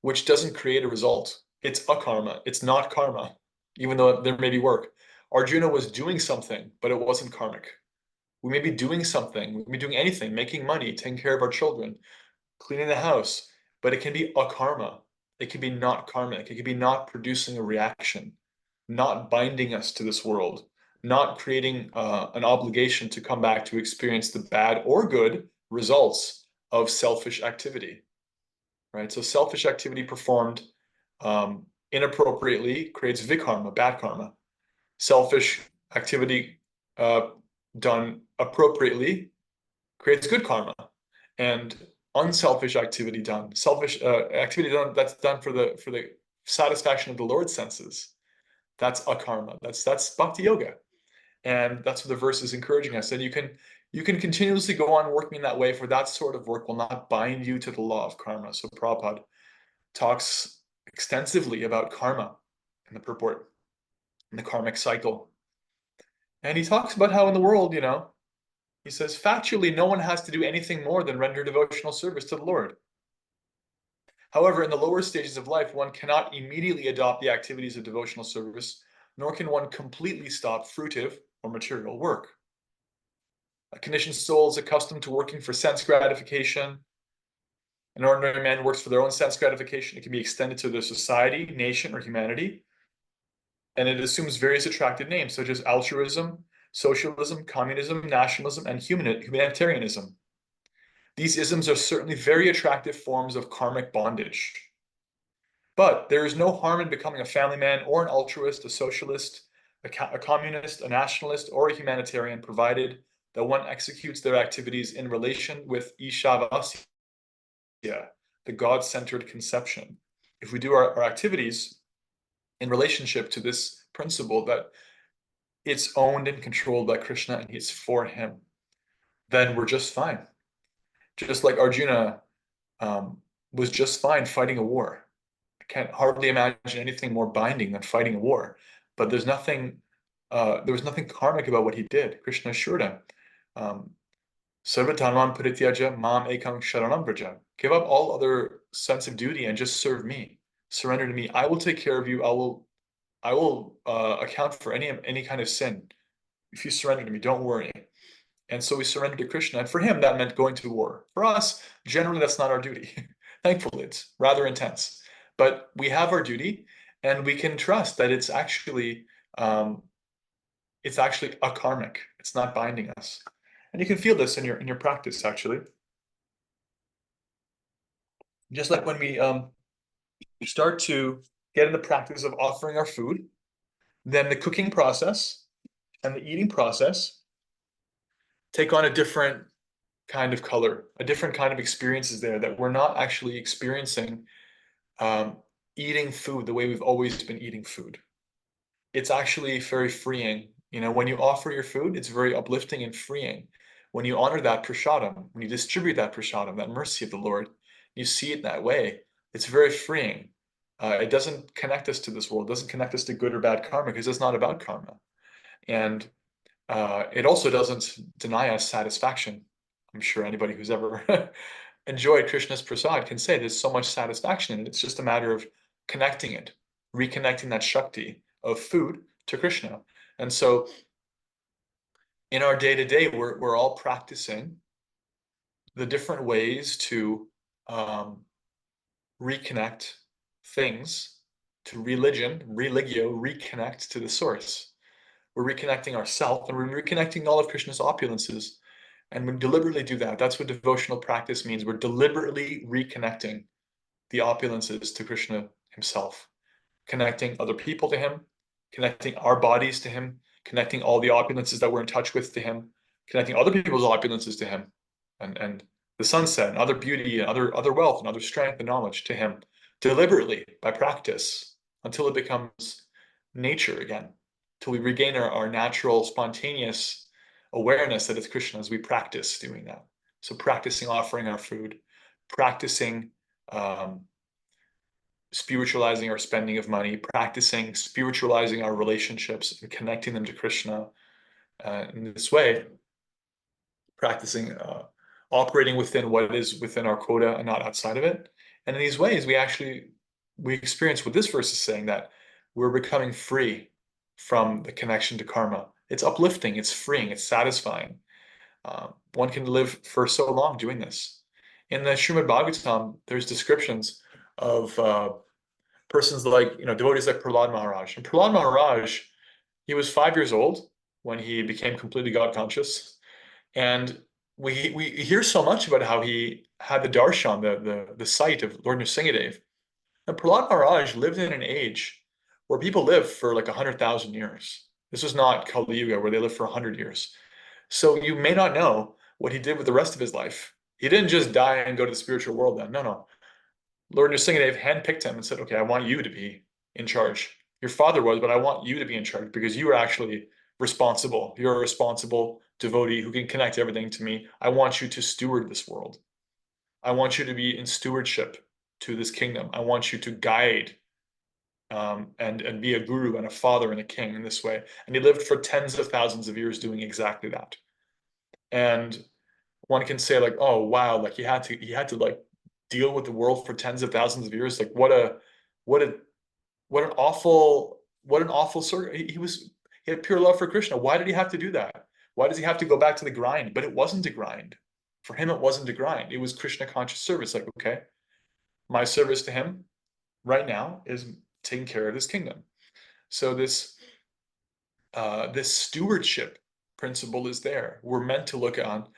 which doesn't create a result. It's akarma. It's not karma, even though there may be work. Arjuna was doing something, but it wasn't karmic. We may be doing something, we may be doing anything, making money, taking care of our children, cleaning the house, but it can be akarma. It can be not karmic. It can be not producing a reaction, not binding us to this world, not creating an obligation to come back to experience the bad or good results of selfish activity, right? So selfish activity performed inappropriately creates vikarma, bad karma. Selfish activity done appropriately creates good karma, and unselfish activity done, activity done that's done for the satisfaction of the Lord's senses, that's akarma. That's bhakti yoga, and that's what the verse is encouraging us. And you can continuously go on working in that way, for that sort of work will not bind you to the law of karma. So Prabhupada talks extensively about karma in the purport, in the karmic cycle. And he talks about how in the world, he says, factually, no one has to do anything more than render devotional service to the Lord. However, in the lower stages of life, one cannot immediately adopt the activities of devotional service, nor can one completely stop fruitive or material work. A conditioned soul is accustomed to working for sense gratification. An ordinary man works for their own sense gratification. It can be extended to their society, nation, or humanity. And it assumes various attractive names, such as altruism, socialism, communism, nationalism, and humanitarianism. These isms are certainly very attractive forms of karmic bondage. But there is no harm in becoming a family man or an altruist, a socialist, a communist, a nationalist, or a humanitarian, provided that one executes their activities in relation with Ishavasya, the God-centered conception. If we do our activities in relationship to this principle that it's owned and controlled by Krishna and it's for him, then we're just fine. Just like Arjuna was just fine fighting a war. I can't hardly imagine anything more binding than fighting a war. But there was nothing karmic about what he did. Krishna assured him, Sarvatanam parityaja mam ekam sharanam vraja. Give up all other sense of duty and just serve me. Surrender to me. I will take care of you. I will account for any kind of sin. If you surrender to me, don't worry. And so we surrendered to Krishna. And for him, that meant going to war. For us, generally, that's not our duty. Thankfully, it's rather intense. But we have our duty, and we can trust that it's actually akarmic. It's not binding us. And you can feel this in your practice, actually. Just like when we start to get in the practice of offering our food, then the cooking process and the eating process take on a different kind of color, a different kind of experiences there that we're not actually experiencing eating food the way we've always been eating food. It's actually very freeing. You know, when you offer your food, it's very uplifting and freeing. When you honor that prasadam, when you distribute that prasadam, that mercy of the Lord, you see it that way, it's very freeing. It doesn't connect us to this world, it doesn't connect us to good or bad karma, because it's not about karma. And it also doesn't deny us satisfaction. I'm sure anybody who's ever enjoyed Krishna's prasad can say there's so much satisfaction in it. It's just a matter of connecting it, reconnecting that Shakti of food to Krishna. And so in our day to day, we're all practicing the different ways to reconnect things to religion, religio, reconnect to the source. We're reconnecting ourselves and we're reconnecting all of Krishna's opulences. And we deliberately do that. That's what devotional practice means. We're deliberately reconnecting the opulences to Krishna himself, connecting other people to him, connecting our bodies to him, connecting all the opulences that we're in touch with to him, connecting other people's opulences to him, and the sunset and other beauty and other wealth and other strength and knowledge to him, deliberately by practice until it becomes nature again, till we regain our natural spontaneous awareness that it's Krishna as we practice doing that. So practicing offering our food, practicing spiritualizing our spending of money, practicing spiritualizing our relationships and connecting them to Krishna in this way, practicing operating within what is within our quota and not outside of it. And in these ways, we experience what this verse is saying, that we're becoming free from the connection to karma. It's uplifting, it's freeing, it's satisfying. One can live for so long doing this. In the Srimad Bhagavatam, there's descriptions of persons like, devotees like Prahlad Maharaj. And Prahlad Maharaj, he was 5 years old when he became completely God conscious. And we hear so much about how he had the darshan, the sight of Lord Nrsingadev. And Prahlad Maharaj lived in an age where people lived for like 100,000 years. This was not Kali Yuga where they lived for 100 years. So you may not know what he did with the rest of his life. He didn't just die and go to the spiritual world then. No. Lord Nrsingadev handpicked him and said, okay, I want you to be in charge. Your father was, but I want you to be in charge because you are actually responsible. You're a responsible devotee who can connect everything to me. I want you to steward this world. I want you to be in stewardship to this kingdom. I want you to guide and be a guru and a father and a king in this way. And he lived for tens of thousands of years doing exactly that. And one can say like, oh wow, like he had to like deal with the world for tens of thousands of years. Like what an awful circle. He had pure love for Krishna. Why did he have to do that? Why does he have to go back to the grind? But it wasn't a grind. For him, it wasn't a grind. It was Krishna conscious service. Like, okay, my service to him right now is taking care of this kingdom. So this stewardship principle is there. We're meant to look on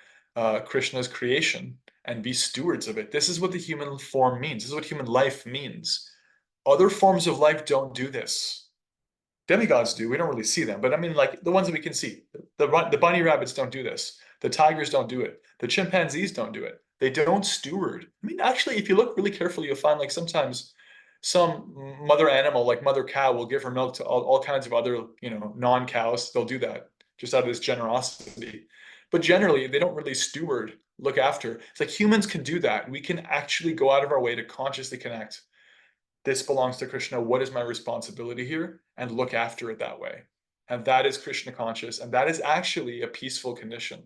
Krishna's creation and be stewards of it. This is what the human form means. This is what human life means. Other forms of life don't do this. Demigods do. We don't really see them, but I mean, like the ones that we can see. The bunny rabbits don't do this. The tigers don't do it. The chimpanzees don't do it. They don't steward. I mean, actually, if you look really carefully, you'll find like sometimes some mother animal, like mother cow, will give her milk to all kinds of other, non-cows. They'll do that just out of this generosity. But generally, they don't really steward, look after. It's like humans can do that. We can actually go out of our way to consciously connect. This belongs to Krishna. What is my responsibility here? And look after it that way. And that is Krishna conscious. And that is actually a peaceful condition.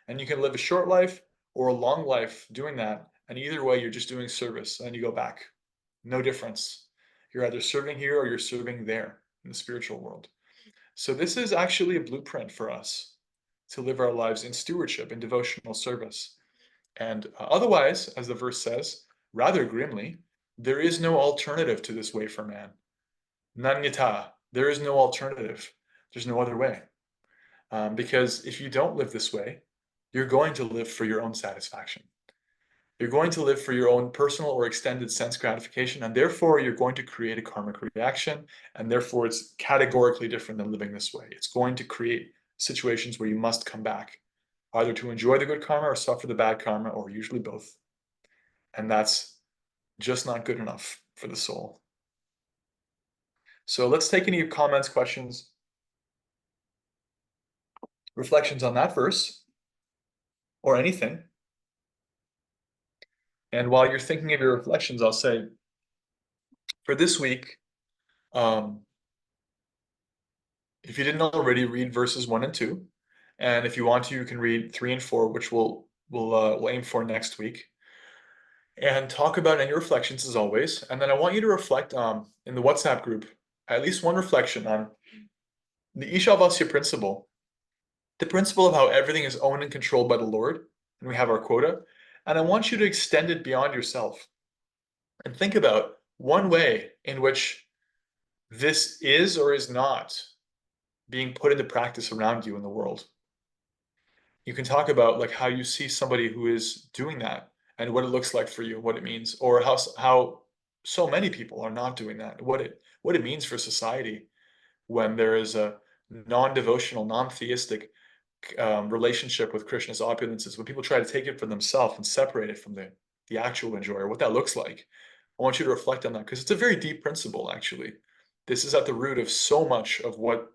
And you can live a short life or a long life doing that. And either way, you're just doing service and you go back. No difference. You're either serving here or you're serving there in the spiritual world. So this is actually a blueprint for us to live our lives in stewardship and devotional service. And otherwise, as the verse says, rather grimly, there is no alternative to this way for man. Nanyata, there is no alternative. There's no other way. Because if you don't live this way, you're going to live for your own satisfaction. You're going to live for your own personal or extended sense gratification, and therefore you're going to create a karmic reaction, and therefore it's categorically different than living this way. It's going to create situations where you must come back, either to enjoy the good karma or suffer the bad karma, or usually both. And that's just not good enough for the soul. So let's take any comments, questions, reflections on that verse, or anything. And while you're thinking of your reflections, I'll say, for this week, if you didn't already, read verses 1 and 2. And if you want to, you can read 3 and 4, which we'll aim for next week. And talk about any reflections as always. And then I want you to reflect in the WhatsApp group, at least one reflection on the Ishavasya principle, the principle of how everything is owned and controlled by the Lord, and we have our quota. And I want you to extend it beyond yourself and think about one way in which this is or is not being put into practice around you in the world. You can talk about like how you see somebody who is doing that and what it looks like for you, what it means, or how so many people are not doing that, what it means for society when there is a non-devotional, non-theistic relationship with Krishna's opulences, when people try to take it for themselves and separate it from the actual enjoyer, what that looks like. I want you to reflect on that because it's a very deep principle, actually. This is at the root of so much of what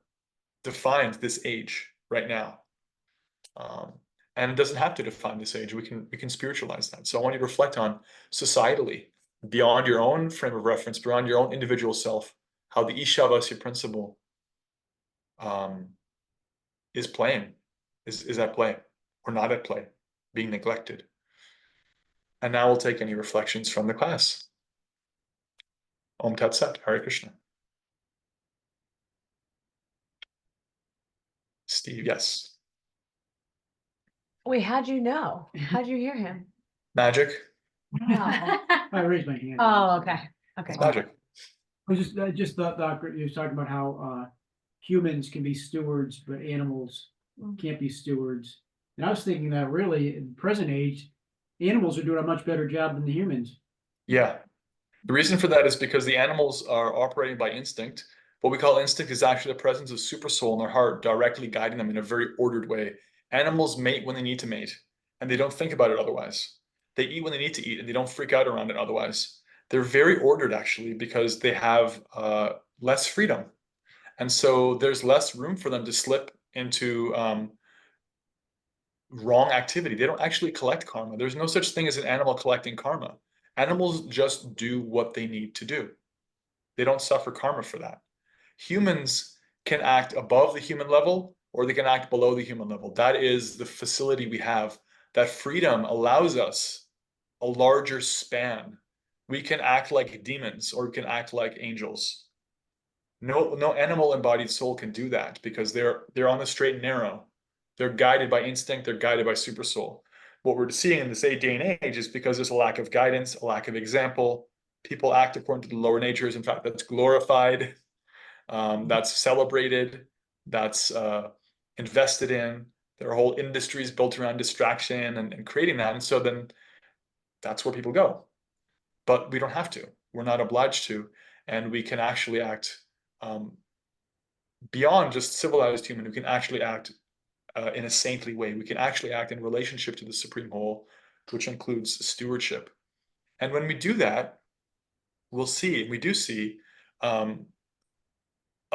defines this age right now. And it doesn't have to define this age. We can spiritualize that. So I want you to reflect on societally, beyond your own frame of reference, beyond your own individual self, how the Ishavasya principle is playing, is at play, or not at play, being neglected. And now we'll take any reflections from the class. Om Tat Sat, Hare Krishna. Steve, yes. Wait, how'd you know? How'd you hear him? Magic. Wow. I raised my hand. Oh, okay. Okay. It's magic. I just thought you was talking about how humans can be stewards, but animals can't be stewards. And I was thinking that really in the present age, animals are doing a much better job than the humans. Yeah. The reason for that is because the animals are operating by instinct. What we call instinct is actually the presence of super soul in their heart, directly guiding them in a very ordered way. Animals mate when they need to mate, and they don't think about it otherwise. They eat when they need to eat, and they don't freak out around it otherwise. They're very ordered, actually, because they have less freedom. And so there's less room for them to slip into wrong activity. They don't actually collect karma. There's no such thing as an animal collecting karma. Animals just do what they need to do. They don't suffer karma for that. Humans can act above the human level, or they can act below the human level. That is the facility we have. That freedom allows us a larger span. We can act like demons, or we can act like angels. No animal embodied soul can do that because they're on the straight and narrow. They're guided by instinct, they're guided by super soul. What we're seeing in this day and age is because there's a lack of guidance, a lack of example. People act according to the lower natures. In fact, that's glorified, that's celebrated, that's invested in. There are whole industries built around distraction and creating that. And so then that's where people go. But we don't have to. We're not obliged to. And we can actually act beyond just civilized human. We can actually act in a saintly way. We can actually act in relationship to the Supreme Whole, which includes stewardship. And when we do that, we do see a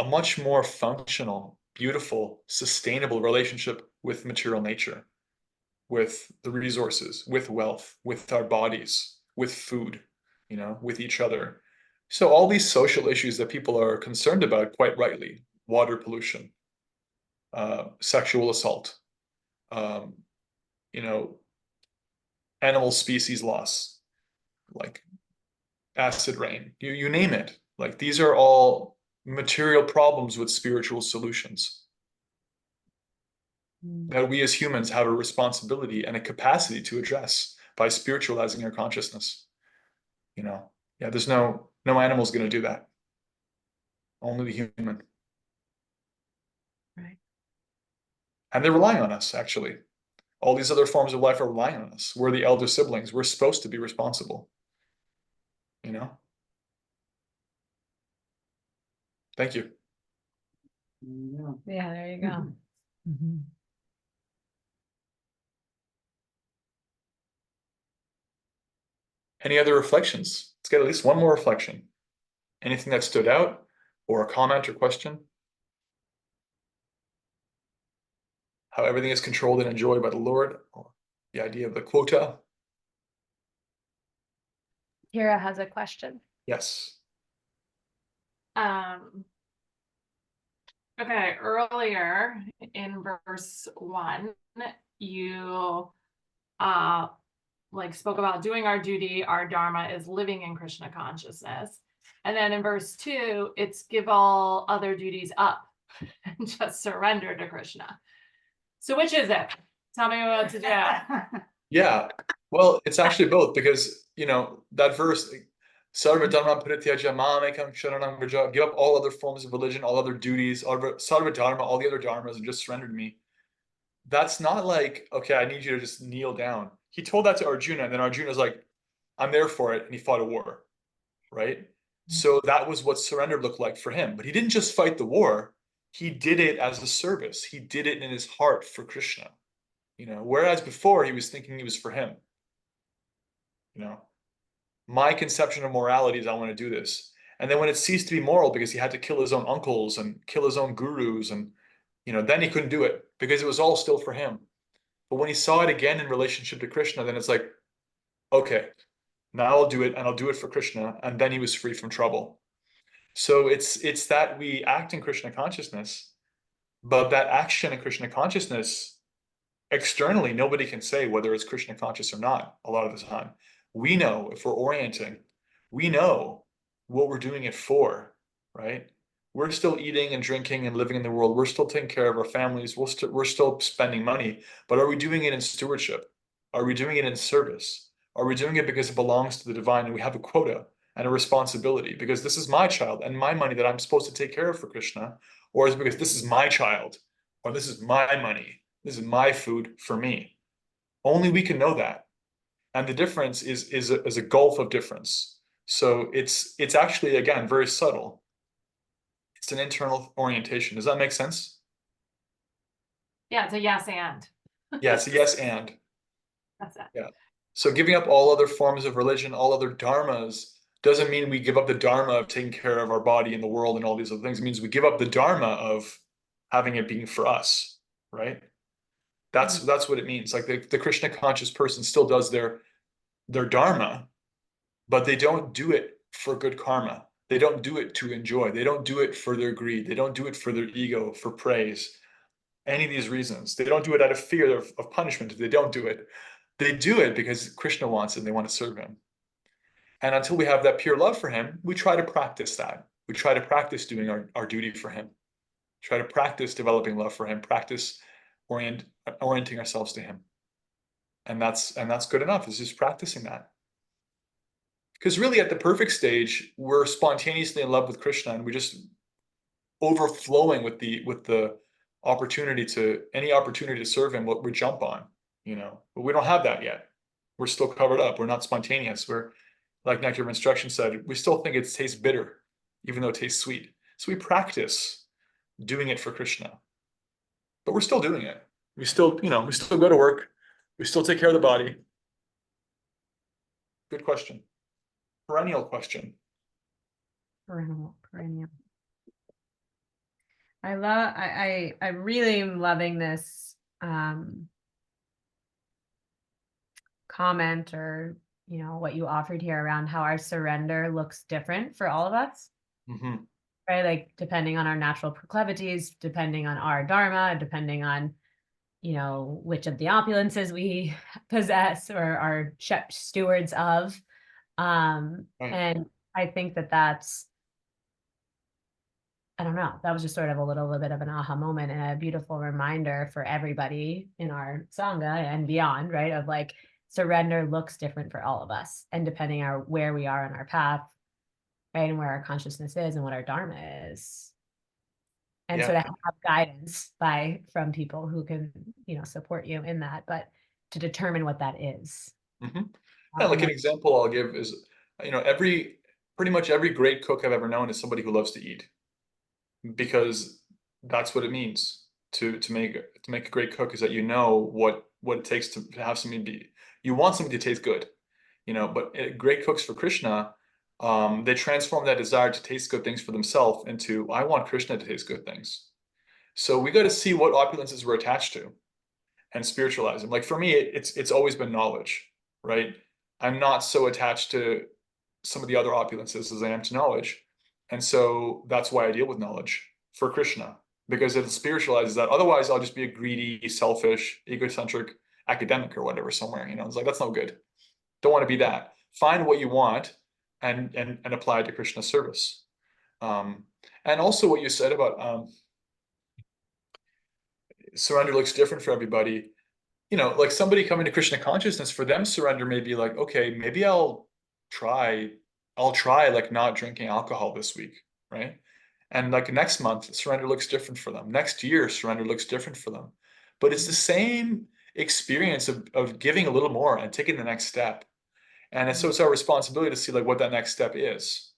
much more functional, beautiful, sustainable relationship with material nature, with the resources, with wealth, with our bodies, with food, with each other. So all these social issues that people are concerned about, quite rightly, water pollution, sexual assault, animal species loss, like acid rain, you name it. Like these are all material problems with spiritual solutions that we as humans have a responsibility and a capacity to address by spiritualizing our consciousness. There's no animal's going to do that. Only the human. Right. And they're relying on us, actually. All these other forms of life are relying on us. We're the elder siblings. We're supposed to be responsible. You know? Thank you. Yeah. Yeah, there you go. Any other reflections? Let's get at least one more reflection. Anything that stood out, or a comment or question? How everything is controlled and enjoyed by the Lord, or the idea of the quota. Kira has a question. Yes. Okay, earlier in verse 1, you like spoke about doing our duty, our dharma is living in Krishna consciousness. And then in verse 2, it's give all other duties up and just surrender to Krishna. So which is it? Tell me what to do. Yeah. Well, it's actually both, because that verse, Sarva Dharma Parityaja Mamekam Sharanam Vraja, give up all other forms of religion, all other duties, Sarva Dharma, all the other dharmas, and just surrender to me. That's not like, okay, I need you to just kneel down. He told that to Arjuna, and then Arjuna's like, I'm there for it, and he fought a war, right? So that was what surrender looked like for him. But he didn't just fight the war, he did it as a service. He did it in his heart for Krishna. Whereas before he was thinking it was for him. My conception of morality is I want to do this. And then when it ceased to be moral because he had to kill his own uncles and kill his own gurus, and then he couldn't do it because it was all still for him. But when he saw it again in relationship to Krishna, then it's like, okay, now I'll do it, and I'll do it for Krishna. And then he was free from trouble. So it's that we act in Krishna consciousness, but that action in Krishna consciousness, externally, nobody can say whether it's Krishna conscious or not a lot of the time. We know if we're orienting, we know what we're doing it for, right? We're still eating and drinking and living in the world. We're still taking care of our families. We're still spending money, but are we doing it in stewardship? Are we doing it in service? Are we doing it because it belongs to the divine and we have a quota and a responsibility because this is my child and my money that I'm supposed to take care of for Krishna? Or is it because this is my child, or this is my money, this is my food for me? Only we can know that. And the difference is a gulf of difference. So it's actually, again, very subtle. It's an internal orientation. Does that make sense? Yeah, it's a yes and. Yeah, it's a yes and. That's it. Yeah. So giving up all other forms of religion, all other dharmas, doesn't mean we give up the dharma of taking care of our body and the world and all these other things. It means we give up the dharma of having it being for us, right? That's what it means. Like the Krishna conscious person still does their dharma, but they don't do it for good karma. They don't do it to enjoy. They don't do it for their greed. They don't do it for their ego, for praise, any of these reasons. They don't do it out of fear of punishment if they don't do it. They do it because Krishna wants it and they want to serve him. And until we have that pure love for him, we try to practice that. We try to practice doing our duty for him. Try to practice developing love for him, practice orienting ourselves to him. And that's good enough. It's just practicing that. Because really at the perfect stage, we're spontaneously in love with Krishna and we're just overflowing with the opportunity to serve him, what we jump on, but we don't have that yet. We're still covered up. We're not spontaneous. We're, like Nectar of Instruction said, we still think it tastes bitter, even though it tastes sweet. So we practice doing it for Krishna, but we're still doing it. We still go to work. We still take care of the body. Good question. Perennial question. Perennial. I really am loving this comment, or what you offered here around how our surrender looks different for all of us. Mm-hmm. Right? Like depending on our natural proclivities, depending on our dharma, depending on which of the opulences we possess or are stewards of. Right. And I think that's, I don't know, that was just sort of a little bit of an aha moment and a beautiful reminder for everybody in our Sangha and beyond, right? Of like, surrender looks different for all of us. And depending on where we are on our path, right? And where our consciousness is and what our dharma is. and Yeah. sort of have guidance from people who can, support you in that, but to determine what that is. Yeah, like And an example I'll give is, pretty much every great cook I've ever known is somebody who loves to eat, because that's what it means to make a great cook, is that what it takes to have something you want something to taste good, but great cooks for Krishna, they transform that desire to taste good things for themselves into, I want Krishna to taste good things. So we got to see what opulences we're attached to and spiritualize them. Like for me, it's always been knowledge, right? I'm not so attached to some of the other opulences as I am to knowledge. And so that's why I deal with knowledge for Krishna, because it spiritualizes that. Otherwise, I'll just be a greedy, selfish, egocentric academic or whatever somewhere. It's like, that's no good. Don't want to be that. Find what you want and apply it to Krishna's service. And also what you said about surrender looks different for everybody. Like somebody coming to Krishna consciousness, for them, surrender may be like, okay, maybe I'll try like not drinking alcohol this week, right? And like next month, surrender looks different for them. Next year, surrender looks different for them. But it's the same experience of giving a little more and taking the next step. And so it's our responsibility to see like what that next step is,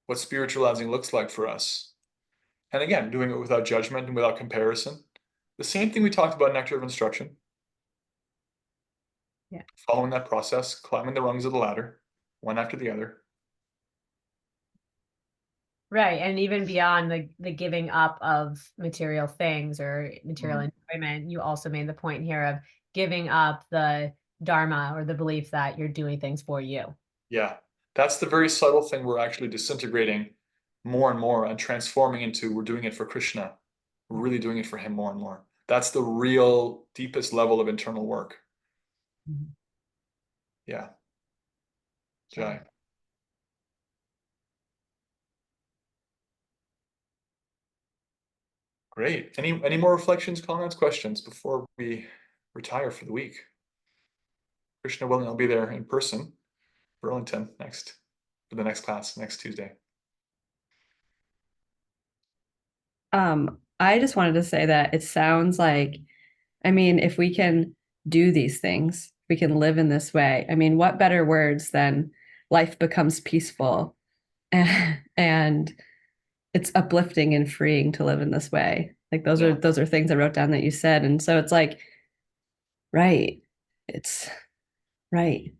what spiritualizing looks like for us. And again, doing it without judgment and without comparison. The same thing we talked about in Nectar of Instruction. Yeah. Following that process, climbing the rungs of the ladder, one after the other. right, and even beyond the giving up of material things or material enjoyment, you also made the point here of giving up the dharma or the belief that you're doing things for you. Yeah, that's the very subtle thing we're actually disintegrating more and more and transforming into, we're doing it for Krishna. We're really doing it for him more and more. That's the real deepest level of internal work. Yeah. Jai. Great. Any more reflections, comments, questions before we retire for the week? Krishna willing, I'll be there in person, Burlington for the next class next Tuesday. I just wanted to say that it sounds like, if we can do these things, we can live in this way. What better words than life becomes peaceful and it's uplifting and freeing to live in this way. Like those are things I wrote down that you said. And so it's like, right. It's right.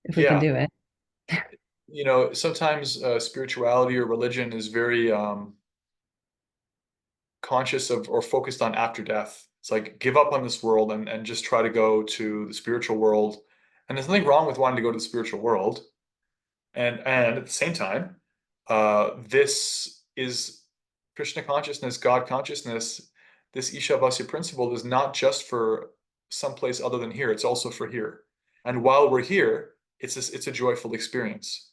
If we can do it. Sometimes spirituality or religion is very conscious of or focused on after death. It's like, give up on this world and just try to go to the spiritual world. And there's nothing wrong with wanting to go to the spiritual world. And at the same time, this is Krishna consciousness, God consciousness. This Ishavasya principle is not just for someplace other than here. It's also for here. And while we're here, it's a joyful experience.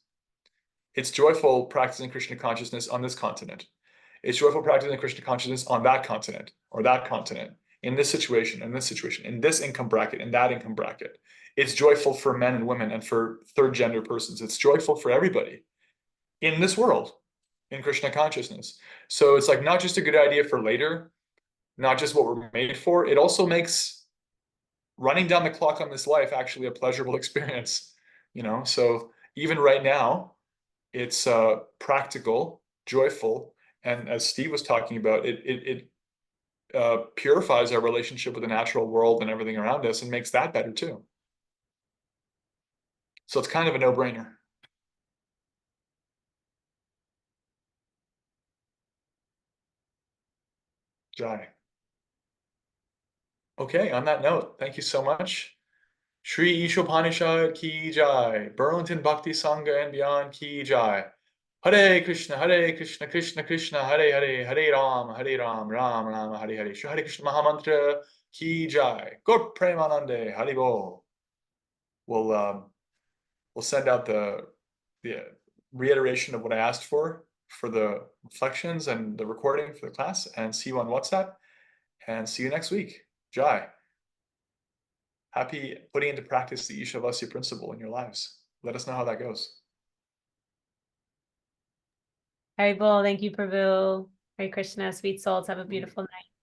It's joyful practicing Krishna consciousness on this continent. It's joyful practicing Krishna consciousness on that continent or that continent, in this situation, in this situation, in this income bracket, in that income bracket. It's joyful for men and women and for third gender persons. It's joyful for everybody in this world, in Krishna consciousness. So it's like not just a good idea for later, not just what we're made for. It also makes running down the clock on this life actually a pleasurable experience. So even right now, it's practical, joyful, and as Steve was talking about, it purifies our relationship with the natural world and everything around us and makes that better too. So it's kind of a no-brainer. Jai. Okay, on that note, thank you so much. Shri Isopanisad ki jai, Burlington Bhakti Sangha and beyond ki jai. Hare Krishna, Krishna Krishna, Hare Hare, Hare Ram, Ram Ram, Hare Hare. Shri Hare Krishna Mahamantra ki jai. Gaur Premanande, Hare Bol. We'll send out the reiteration of what I asked for the reflections and the recording for the class, and see you on WhatsApp, and see you next week. Jai. Happy putting into practice the Ishavasya principle in your lives. Let us know how that goes. Hari Bol, thank you, Prabhu. Hare Krishna, sweet souls, have a beautiful night.